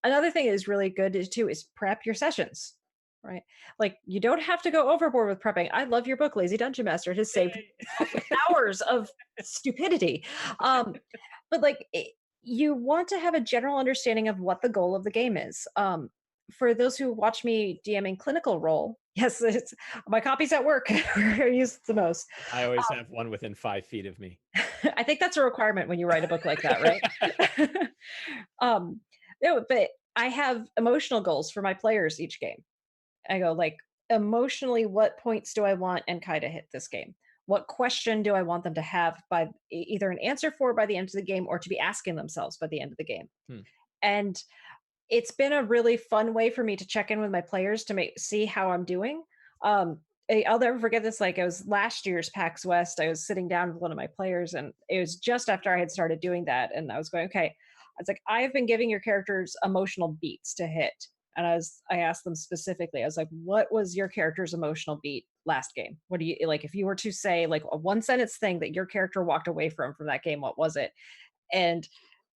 Another thing is really good too is prep your sessions, right? Like you don't have to go overboard with prepping. I love your book, Lazy Dungeon Master. It has saved Yay. hours of stupidity. But like you want to have a general understanding of what the goal of the game is. For those who watch me DMing clinical role, yes, it's my copies at work where I use it the most. I always have one within 5 feet of me. I think that's a requirement when you write a book like that, right? um, no, but I have emotional goals for my players each game. I go like, emotionally, what points do I want Enkai to hit this game? What question do I want them to have by either an answer for by the end of the game, or to be asking themselves by the end of the game? Hmm. And it's been a really fun way for me to check in with my players to see how I'm doing. I'll never forget this. Like, it was last year's PAX West. I was sitting down with one of my players, and it was just after I had started doing that. And I was going, okay, I was like, I have been giving your characters emotional beats to hit. And I asked them specifically, I was like, what was your character's emotional beat last game? What do you like? If you were to say like a one sentence thing that your character walked away from that game, what was it? And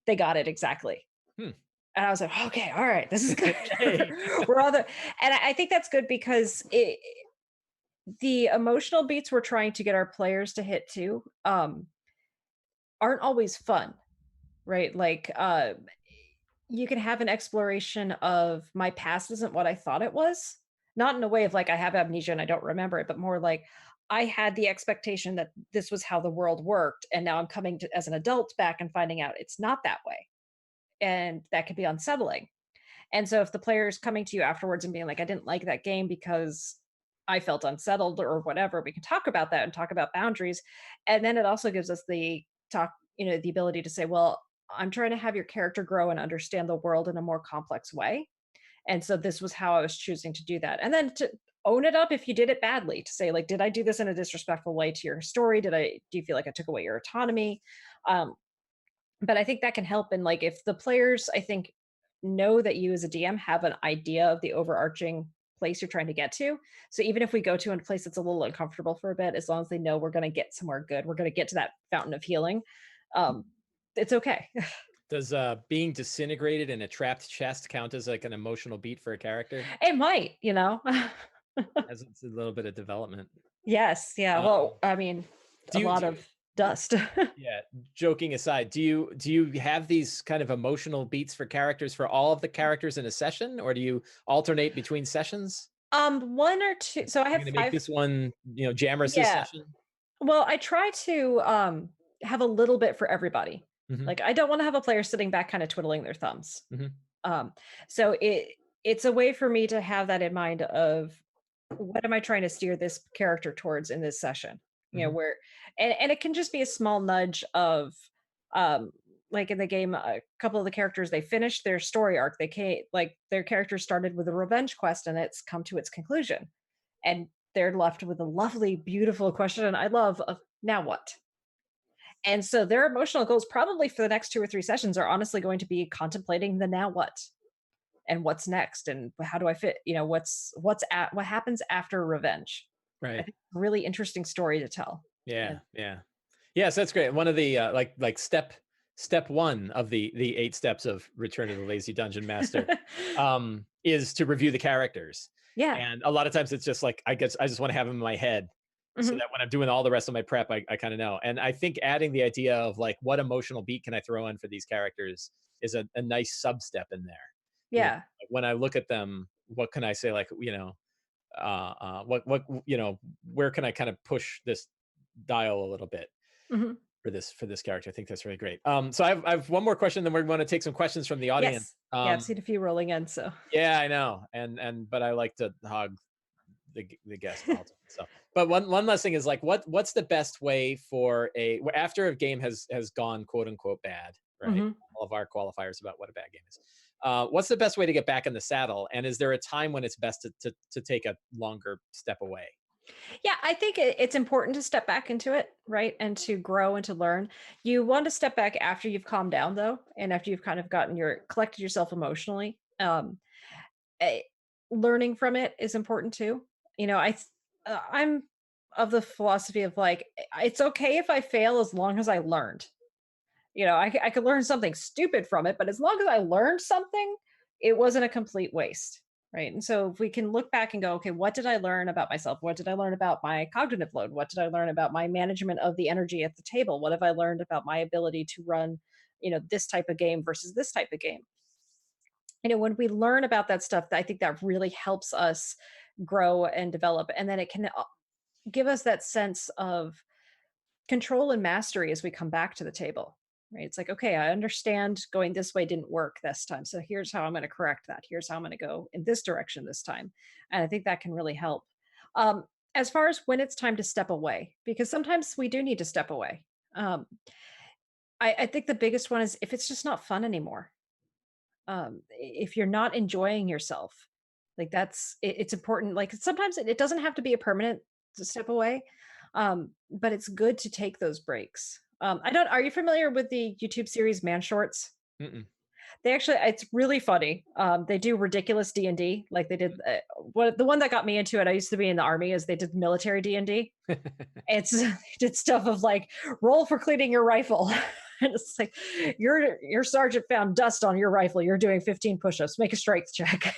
they got it exactly. Hmm. And I was like, okay, all right, this is good. Yay. We're on the, and I think that's good because the emotional beats we're trying to get our players to hit too, aren't always fun, right? Like, you can have an exploration of my past isn't what I thought it was. Not in a way of like I have amnesia and I don't remember it, but more like I had the expectation that this was how the world worked. And now I'm coming to as an adult back and finding out it's not that way. And that can be unsettling. And so if the player is coming to you afterwards and being like, I didn't like that game because I felt unsettled or whatever, we can talk about that and talk about boundaries. And then it also gives us the talk, the ability to say, well, I'm trying to have your character grow and understand the world in a more complex way. And so this was how I was choosing to do that. And then to own it up if you did it badly, to say, like, did I do this in a disrespectful way to your story? Do you feel like I took away your autonomy? Um, but I think that can help. And like if the players, I think, know that you as a DM have an idea of the overarching place you're trying to get to. So even if we go to a place that's a little uncomfortable for a bit, as long as they know we're going to get somewhere good, we're going to get to that fountain of healing. Um, it's okay. Does being disintegrated in a trapped chest count as like an emotional beat for a character? It might. As it's a little bit of development. Yes, yeah. Um, Well, I mean, a do lot you of dust. Yeah, joking aside, do you have these kind of emotional beats for characters for all of the characters in a session, or do you alternate between sessions? One or two. So I You're have gonna make 5. this one, Jamrus's Yeah. session? Well, I try to have a little bit for everybody. Mhm, Like I don't want to have a player sitting back kind of twiddling their thumbs. mhm, Um, so it's a way for me to have that in mind of what am I trying to steer this character towards in this session? mhm. Where and it can just be a small nudge of um like in the game, a couple of the characters they finished their story arc. They came like their character started with a revenge quest and it's come to its conclusion. And they're left with a lovely, beautiful question. And I love of now what? And so their emotional goals probably for the next 2 or 3 sessions are honestly going to be contemplating the now what and what's next and how do I fit, what happens after revenge. I Right. think really interesting story to tell. Yeah, And yeah. Yes, that's great. One of the, like step 1 of the 8 steps of Return of the Lazy Dungeon Master, is to review the characters. yeah. And a lot of times it's just like, I guess I just wanna have them in my head so Mhm. that when I'm doing all the rest of my prep, I kinda know. And I think adding the idea of, like, what emotional beat can I throw in for these characters is a nice sub step in there. Yeah. Like, when I look at them, what can I say, like, where can I kind of push this dial a little bit Mhm. for this character? I think that's really great. So I've one more question, then we're going to take some questions from the audience. Yes. Yeah, I've seen a few rolling in, so Yeah, I know, and but I like to hog the guest ultimately. So, but one last thing is like, what's the best way for after a game has gone quote unquote bad, right? Mhm. All of our qualifiers about what a bad game is. What's the best way to get back in the saddle? And is there a time when it's best to take a longer step away? Yeah, I think it's important to step back into it, right? And to grow and to learn. You want to step back after you've calmed down, though, and after you've kind of collected yourself emotionally. Eh, Learning from it is important too. I'm of the philosophy of like, it's okay if I fail as long as I learned. I could learn something stupid from it, but as long as I learned something, it wasn't a complete waste, right? And so if we can look back and go, okay, what did I learn about myself? What did I learn about my cognitive load? What did I learn about my management of the energy at the table? What have I learned about my ability to run, this type of game versus this type of game? When we learn about that stuff, I think that really helps us grow and develop. And then it can give us that sense of control and mastery as we come back to the table, right? It's like, okay, I understand going this way didn't work this time. So here's how I'm going to correct that. Here's how I'm going to go in this direction this time. And I think that can really help. Um, as far as when it's time to step away, because sometimes we do need to step away. Um, I think the biggest one is if it's just not fun anymore. If you're not enjoying yourself, like it's important. Like sometimes it doesn't have to be a permanent step away, but it's good to take those breaks. I don't. Are you familiar with the YouTube series Man Shorts? Mm-mm. They actually, it's really funny. They do ridiculous D&D, like they did. The one that got me into it. I used to be in the army, is they did military D&D. It's they did stuff of like roll for cleaning your rifle. And it's like your sergeant found dust on your rifle. You're doing 15 push-ups. Make a strength check.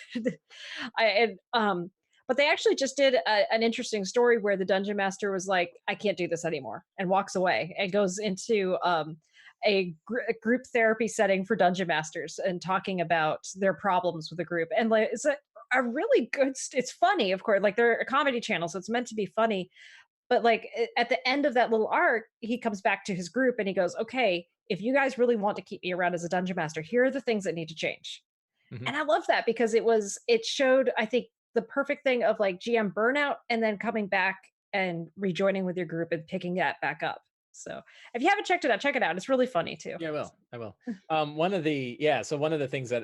But they actually just did an interesting story where the dungeon master was like, "I can't do this anymore," and walks away and goes into a group therapy setting for dungeon masters and talking about their problems with the group. And like, a really good it's funny, of course, like they're a comedy channel, so it's meant to be funny. But like at the end of that little arc, he comes back to his group and he goes, "Okay, if you guys really want to keep me around as a dungeon master, here are the things that need to change." Mhm. And I love that because it showed, I think, the perfect thing of like GM burnout and then coming back and rejoining with your group and picking that back up. So if you haven't checked it out, check it out. It's really funny too. Yeah, I will. I will. One of the yeah, so one of the things that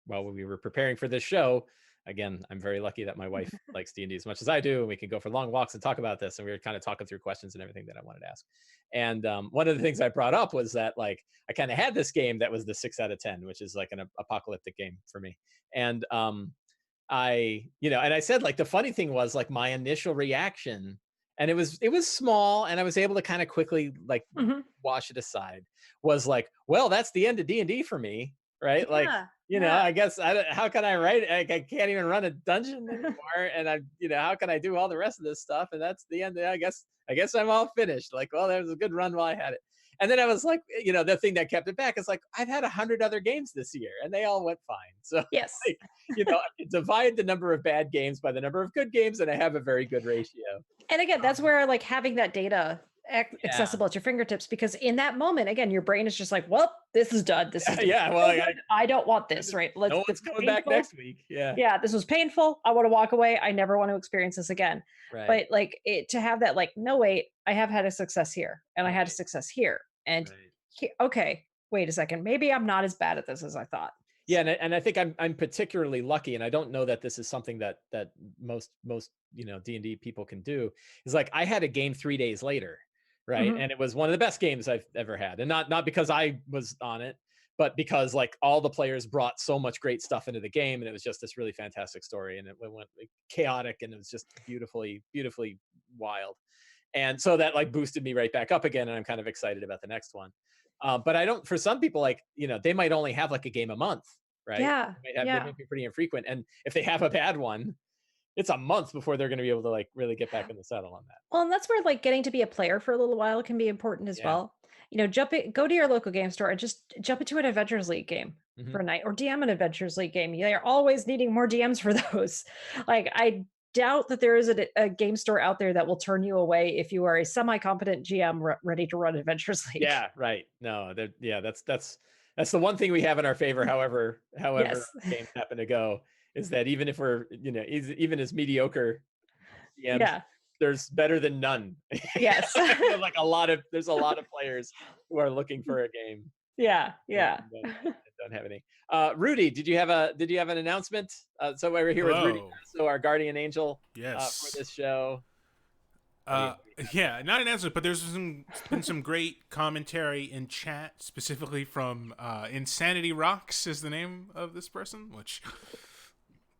while we were preparing for this show, again, I'm very lucky that my wife likes D&D as much as I do, and we can go for long walks and talk about this. And we were kind of talking through questions and everything that I wanted to ask. And one of the things I brought up was that like I kind of had this game that was the 6 out of 10, which is like an apocalyptic game for me. And and I said like the funny thing was like my initial reaction, and it was small, and I was able to kind of quickly like Mhm. wash it aside, was like, well, that's the end of D&D for me, right? Like, Yeah. Yeah. I guess how can I write? I can't even run a dungeon anymore, and how can I do all the rest of this stuff? And that's the end. I guess I'm all finished. Like, well, there was a good run while I had it. And then I was like, the thing that kept it back is like I've had 100 other games this year, and they all went fine. So Yes. like, I divide the number of bad games by the number of good games, and I have a very good ratio. And again, that's Um, where like having that data yeah, accessible at your fingertips, because in that moment, again, your brain is just like, well, this is done. This is yeah. Well, no good. I don't want this, right? no This one's is coming back painful. next week. Yeah, Yeah, this was painful. I want to walk away. I never want to experience this again. right, But like to have that, like, no, wait, I have had a success here and I had a right, success here. And right. okay, wait a second. Maybe I'm not as bad at this as I thought. Yeah, So, and I think I'm particularly lucky, and I don't know that this is something that most D&D people can do. Is like I had a game 3 days later, right? mhm. And it was one of the best games I've ever had, and not because I was on it, but because like all the players brought so much great stuff into the game, and it was just this really fantastic story, and it went like, chaotic, and it was just beautifully wild. And so that like boosted me right back up again, and I'm kind of excited about the next one. But I don't. For some people, like they might only have like a game a month, right? Yeah. They Yeah. might be pretty infrequent, and if they have a bad one, it's a month before they're going to be able to like really get back in the saddle on that. Well, and that's where like getting to be a player for a little while can be important as Yeah. well. Go to your local game store and just jump into an Adventures League game Hmm. for a night, or DM an Adventures League game. They're always needing more DMs for those. Like, I doubt that there is a game store out there that will turn you away if you are a semi-competent GM ready to run Adventures League. Yeah. Right. No. Yeah. That's the one thing we have in our favor. However Yes. games happen to go, is that even if we're even as mediocre DMs, Yeah. there's better than none. Yes. Like there's a lot of players who are looking for a game Yeah. and, Yeah. don't have any. Rudy, did you have an announcement? So we're here with Rudy Hello. Grasso, our guardian angel, for Yes. this show. Uh, What do you yeah, not an answer, but been some great commentary in chat, specifically from Insanity Rocks is the name of this person, which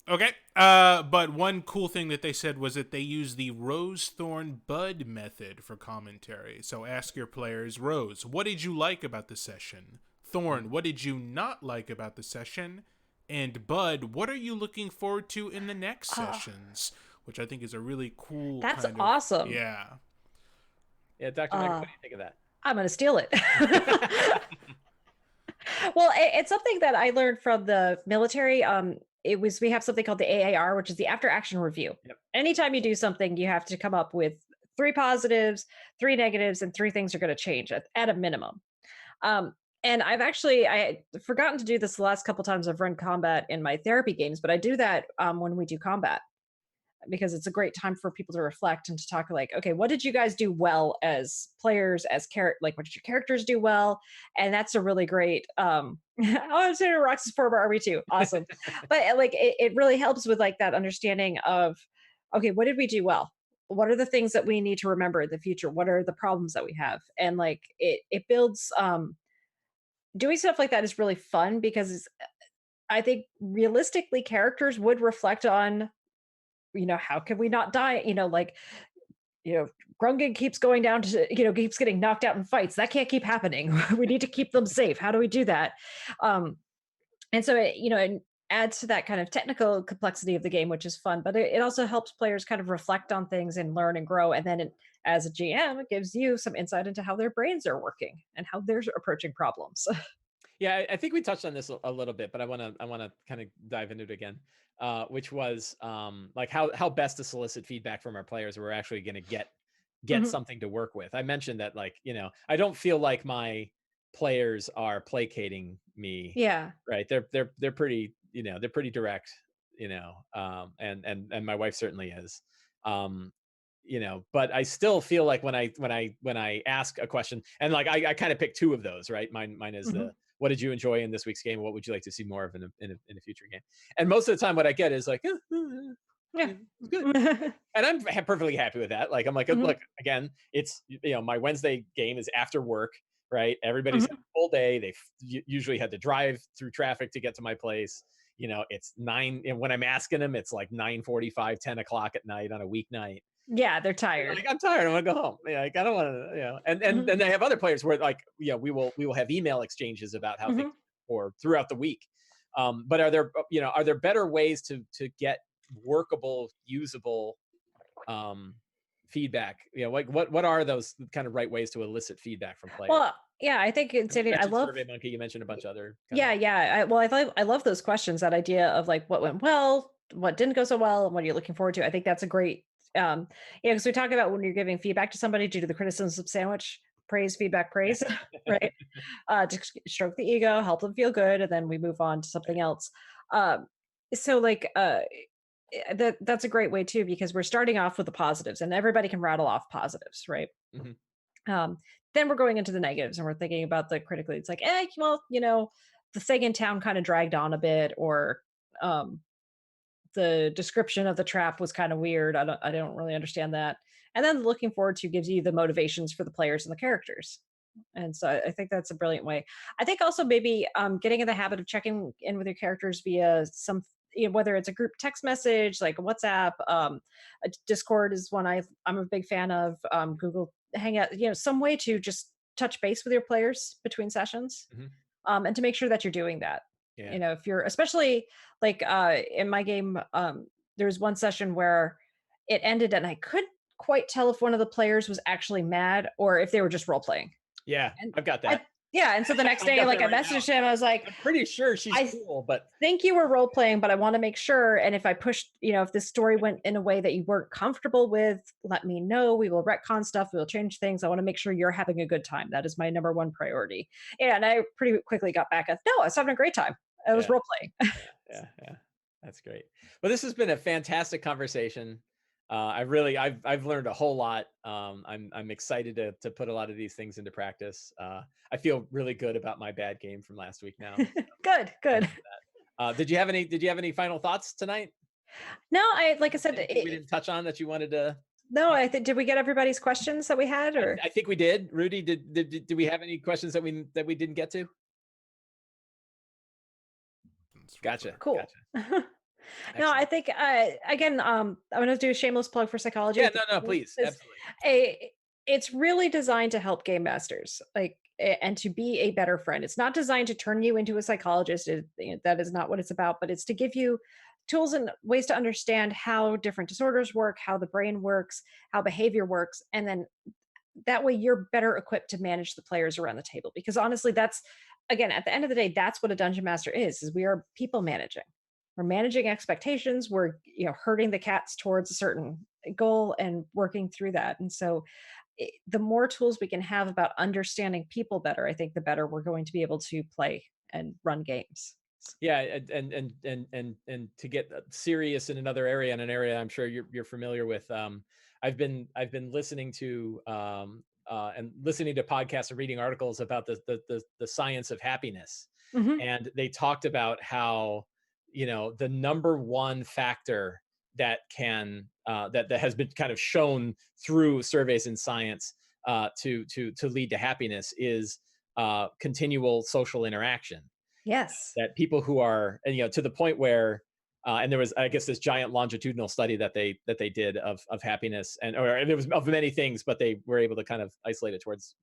okay. But one cool thing that they said was that they use the Rose Thorn Bud method for commentary. So ask your players, Rose, what did you like about the session? have? Thorn, what did you not like about the session? And Bud, what are you looking forward to in the next Oh, sessions? Which I think is a really cool that's kind of awesome. yeah. Yeah, Dr. Megan, Uh, what do you think of that? I'm going to steal it. Well, it's something that I learned from the military. We have something called the AAR, which is the after action review. Yep. Anytime you do something, you have to come up with three positives, three negatives, and three things are going to change at a minimum. Um, and I had forgotten to do this the last couple times I've run combat in my therapy games, but I do that when we do combat, because it's a great time for people to reflect and to talk like, okay, what did you guys do well as players, as like what did your characters do well? And that's a really great oh, Senator Rox's former army too. Awesome. But like it really helps with like that understanding of, okay, what did we do well? What are the things that we need to remember in the future? What are the problems that we have? And like it builds doing stuff like that is really fun because I think realistically characters would reflect on, how can we not die? Like, you know, Grungen keeps going down to, keeps getting knocked out in fights. That can't keep happening. We need to keep them safe. How do we do that? Um, and so, it adds to that kind of technical complexity of the game, which is fun, but it also helps players kind of reflect on things and learn and grow. And then as a GM, it gives you some insight into how their brains are working and how they're approaching problems. Yeah, I think we touched on this a little bit, but I want to kind of dive into it again, which was like how best to solicit feedback from our players. We're actually going to get Mhm. something to work with. I mentioned that, like, I don't feel like my players are placating me, Yeah. right? They're pretty, they're pretty direct, and my wife certainly is. Um, but I still feel like when I ask a question, and like I kind of pick two of those, right? Mine is Mhm. the what did you enjoy in this week's game? What would you like to see more of in a future game? And most of the time, what I get is like, Yeah. it's good, and I'm perfectly happy with that. Like, I'm like, Mhm. look, again, it's my Wednesday game is after work, right? Everybody's had Mhm. a full day. They usually had to drive through traffic to get to my place. It's 9, and when I'm asking them, it's like 9:45, 10 o'clock at night on a weeknight. Yeah, they're And tired. like, I'm tired. I want to go home. Yeah, like, I don't want to, and Mhm. then I have other players where, like, we will have email exchanges about how things Mhm. or throughout the week. But are there better ways to get workable, usable um, feedback? Like, what are those kind of right ways to elicit feedback from players? Well, yeah, I think it's You I mentioned love. SurveyMonkey. You mentioned a bunch of other kind of. Yeah. I love those questions. That idea of like what went well, what didn't go so well, and what are you looking forward to. I think that's a great. Because we talk about when you're giving feedback to somebody, do the criticism sandwich: praise, feedback, praise, right? To stroke the ego, help them feel good, and then we move on to something else. Um, so like that's a great way too, because we're starting off with the positives, and everybody can rattle off positives, right? Mhm. Um, then we're going into the negatives, and we're thinking about the critically. It's like, well, the thing in town kind of dragged on a bit, or um, the description of the trap was kind of weird. I don't really understand that. And then looking forward to gives you the motivations for the players and the characters. And so I think that's a brilliant way. I think also maybe getting in the habit of checking in with your characters via whether it's a group text message like WhatsApp, Discord is one I'm a big fan of. Google Hangout, some way to just touch base with your players between sessions, Mhm. and to make sure that you're doing that. Yeah. If you're especially like in my game, there was one session where it ended and I couldn't quite tell if one of the players was actually mad or if they were just role playing. Yeah, And I've got I that. yeah, and so the next I've day, got like that I right now. messaged him, I was like, I'm pretty sure she's I cool, but think you were role playing, but I want to make sure. And if I pushed, if this story went in a way that you weren't comfortable with, let me know. We will retcon stuff. We will change things. I want to make sure you're having a good time. That is my number one priority. Yeah, and I pretty quickly got back at, no, I was having a great time. I was yeah. role playing. Yeah. That's great. Well, this has been a fantastic conversation. I've learned a whole lot. I'm excited to put a lot of these things into practice. I feel really good about my bad game from last week now. Good, good. Did you have any final thoughts tonight? No, like I said, Anything we didn't touch on that you wanted to no, talk I think, did we get everybody's questions that we had, about? or? I think we did. Rudy, did we have any questions that we didn't get to? Gotcha. Cool. Gotcha. No, I Excellent. think again, I'm going to do a shameless plug for psychology Yeah, at the no, beginning, please. 'cause Absolutely. it's really designed to help game masters, like, and to be a better friend. It's not designed to turn you into a psychologist. That is not what it's about, but it's to give you tools and ways to understand how different disorders work, how the brain works, how behavior works, and then that way you're better equipped to manage the players around the table. Because honestly, that's, again, at the end of the day, that's what a dungeon master is we are people managing. We're managing expectations. We're herding the cats towards a certain goal and working through that. And so the more tools we can have about understanding people better, I think the better we're going to be able to play and run games. Yeah, and to get serious in another area, in an area I'm sure you're familiar with. I've been listening to and listening to podcasts and reading articles about the science of happiness, Hmm. and they talked about how the number one factor that that has been kind of shown through surveys in science to lead to happiness is continual social interaction. Yes. That people who are, and to the point where and there was, I guess, this giant longitudinal study that they did of happiness, and it was of many things, but they were able to kind of isolate it towards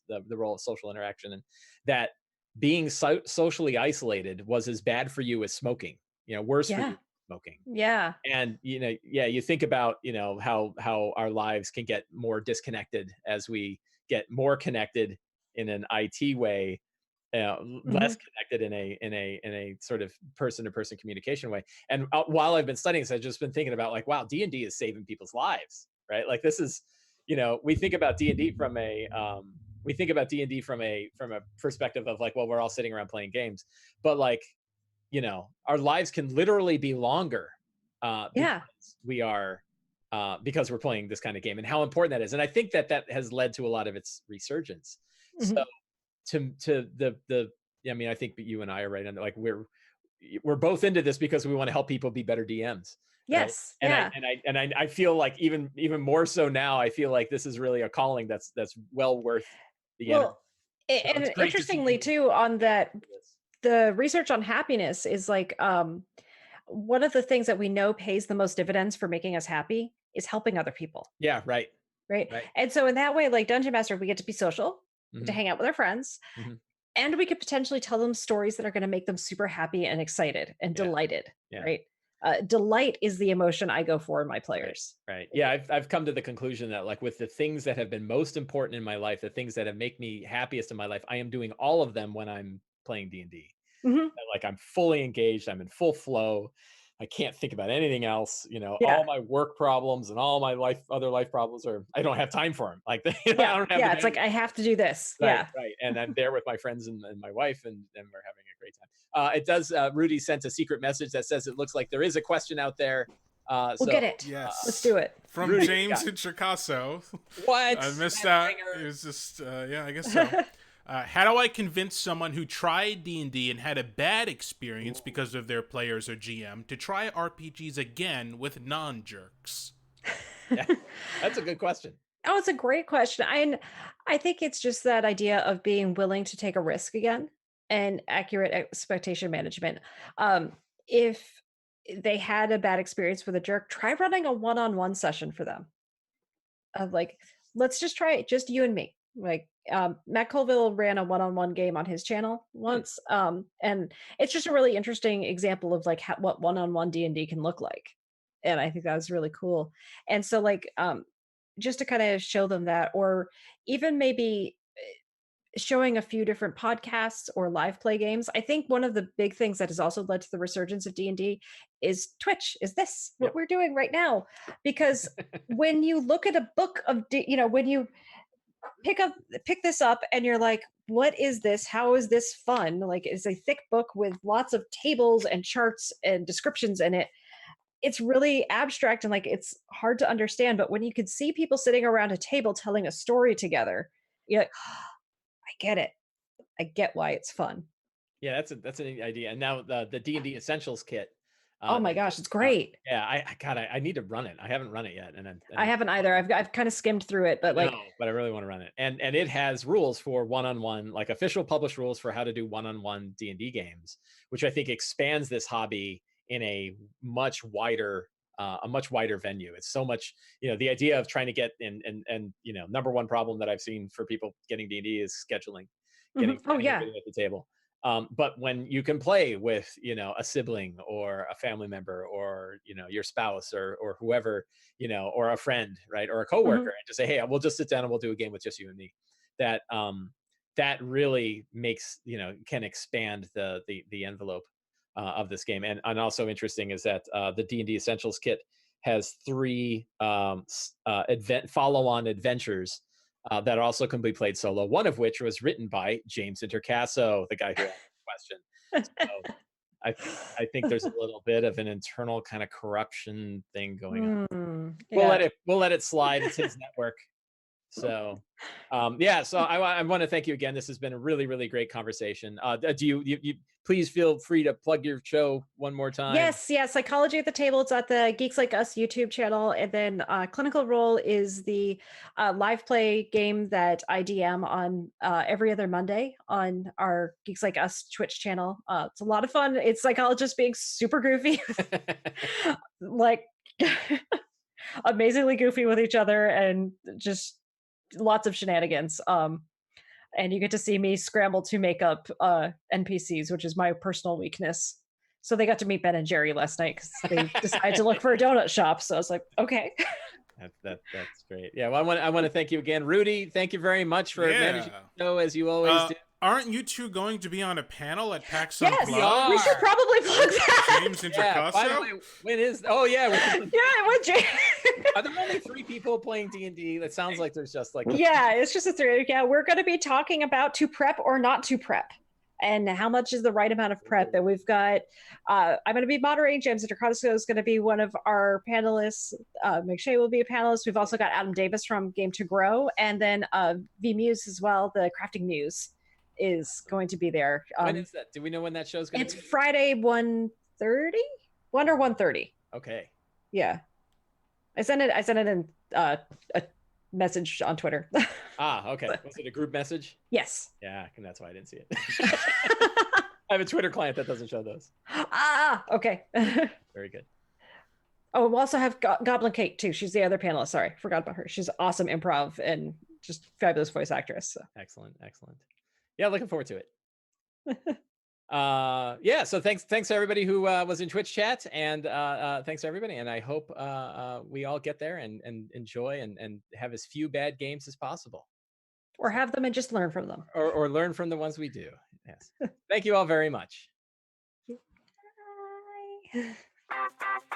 the role of social interaction, and that being socially isolated was as bad for you as smoking, worse for you Yeah. than smoking. Yeah. And yeah, you think about how our lives can get more disconnected as we get more connected in an IT way. less connected in a sort of person-to-person communication way. And while I've been studying this, I've just been thinking about like, wow, D&D is saving people's lives, right? Like this is, we think about D&D from a perspective of like, well, we're all sitting around playing games, but like, our lives can literally be longer because we are because we're playing this kind of game, and how important that is. And I think that has led to a lot of its resurgence. So to the I mean, I think you and I are right on, like we're both into this because we want to help people be better DMs. Yes. Right? And I feel like even more so now, I feel like this is really a calling that's well worth the energy. So and interestingly too, on that, the research on happiness is like one of the things that we know pays the most dividends for making us happy is helping other people. Yeah, right. Right. And so in that way, like Dungeon Master, we get to be social, to hang out with our friends, and we could potentially tell them stories that are going to make them super happy and excited and delighted. Right. Delight is the emotion I go for in my players. Right. Yeah. I've come to the conclusion that like with the things that have been most important in my life, the things that have made me happiest in my life, I am doing all of them when I'm playing D&D. Like I'm fully engaged. I'm in full flow. I can't think about anything else. All my work problems and all my other life problems I don't have time for them. Like, I don't have it's like, I have to do this. Right. And I'm there with my friends and my wife, and we're having a great time. It does. Rudy sent a secret message that says it looks like there is a question out there. We'll get it. Yes. Let's do it. From Rudy, James in Chicago. What? I missed that. It was just, I guess so. How do I convince someone who tried D&D and had a bad experience because of their players or GM to try RPGs again with non-jerks? That's a good question. Oh, it's a great question. I think it's just that idea of being willing to take a risk again and accurate expectation management. If they had a bad experience with a jerk, try running a one-on-one session for them. Of like, let's just try it, just you and me. Like Matt Colville ran a one-on-one game on his channel once, and it's just a really interesting example of like what one-on-one D&D can look like, and I think that was really cool. And so like just to kind of show them that, or even maybe showing a few different podcasts or live play games. I think one of the big things that has also led to the resurgence of D&D is Twitch. Is this what we're doing right now? Because when you look at a book of when you pick this up and you're like, what is this? How is this fun? Like, it's a thick book with lots of tables and charts and descriptions in it. It's really abstract and like it's hard to understand. But when you could see people sitting around a table telling a story together, you're like, oh, I get it. I get why it's fun. Yeah, that's an idea. And now the D&D Essentials kit. Oh my gosh, it's great. I need to run it. I haven't run it yet, and I haven't either. I've kind of skimmed through it, but but I really want to run it. And it has rules for one-on-one, like official published rules for how to do one-on-one D&D games, which I think expands this hobby in a much wider venue. It's so much, the idea of trying to get and number one problem that I've seen for people getting D&D is scheduling, getting everybody at the table. But when you can play with, a sibling or a family member or, your spouse or whoever, or a friend, right, or a coworker, and just say, hey, we'll just sit down and we'll do a game with just you and me. That really makes, can expand the envelope of this game. And also interesting is that the D&D Essentials kit has 3 follow-on adventures that also can be played solo, one of which was written by James Intercasso, the guy who asked the question. So I think there's a little bit of an internal kind of corruption thing going on. We'll let it slide. It's his network. So so I want to thank you again. This has been a really, really great conversation. Do you please feel free to plug your show one more time? Yes. Psychology at the Table. It's at the Geeks Like Us YouTube channel. And then Clinical Role is the live play game that I DM on every other Monday on our Geeks Like Us Twitch channel. It's a lot of fun. It's psychologists being super goofy. Like amazingly goofy with each other and just lots of shenanigans. And you get to see me scramble to make up NPCs, which is my personal weakness. So they got to meet Ben and Jerry last night because they decided to look for a donut shop. So I was like, okay. That's great. Yeah, well, I want to thank you again, Rudy. Thank you very much for managing the show as you always do. Aren't you two going to be on a panel at PAX Yes, Unplugged? we should probably plug that. James and Yeah, by the Jacosso? way, when is? Oh yeah, Yeah, with Jay. are there only 3 people playing D&D? That sounds like there's just like Yeah, it's just a three. Yeah, we're going to be talking about to prep or not to prep, and how much is the right amount of prep. And we've got, I'm going to be moderating. James Intercotto is going to be one of our panelists. Shea will be a panelist. We've also got Adam Davis from Game to Grow, and then V Muse as well. The Crafting Muse is going to be there. when is that? Do we know when that show's going to be? It's Friday 1:30, 1 or 1:30. Okay. Yeah, I sent it in a message on Twitter. Okay. Was it a group message? Yes. Yeah, and that's why I didn't see it. I have a Twitter client that doesn't show those. Okay. Very good. Oh, we'll also have Goblin Kate too. She's the other panelist. Sorry, forgot about her. She's awesome improv and just fabulous voice actress. So. Excellent. Yeah, looking forward to it. Yeah, so thanks to everybody who was in Twitch chat, and thanks to everybody, and I hope we all get there and enjoy and have as few bad games as possible, or have them and just learn from them, or learn from the ones we do. Yes. Thank you all very much. Bye.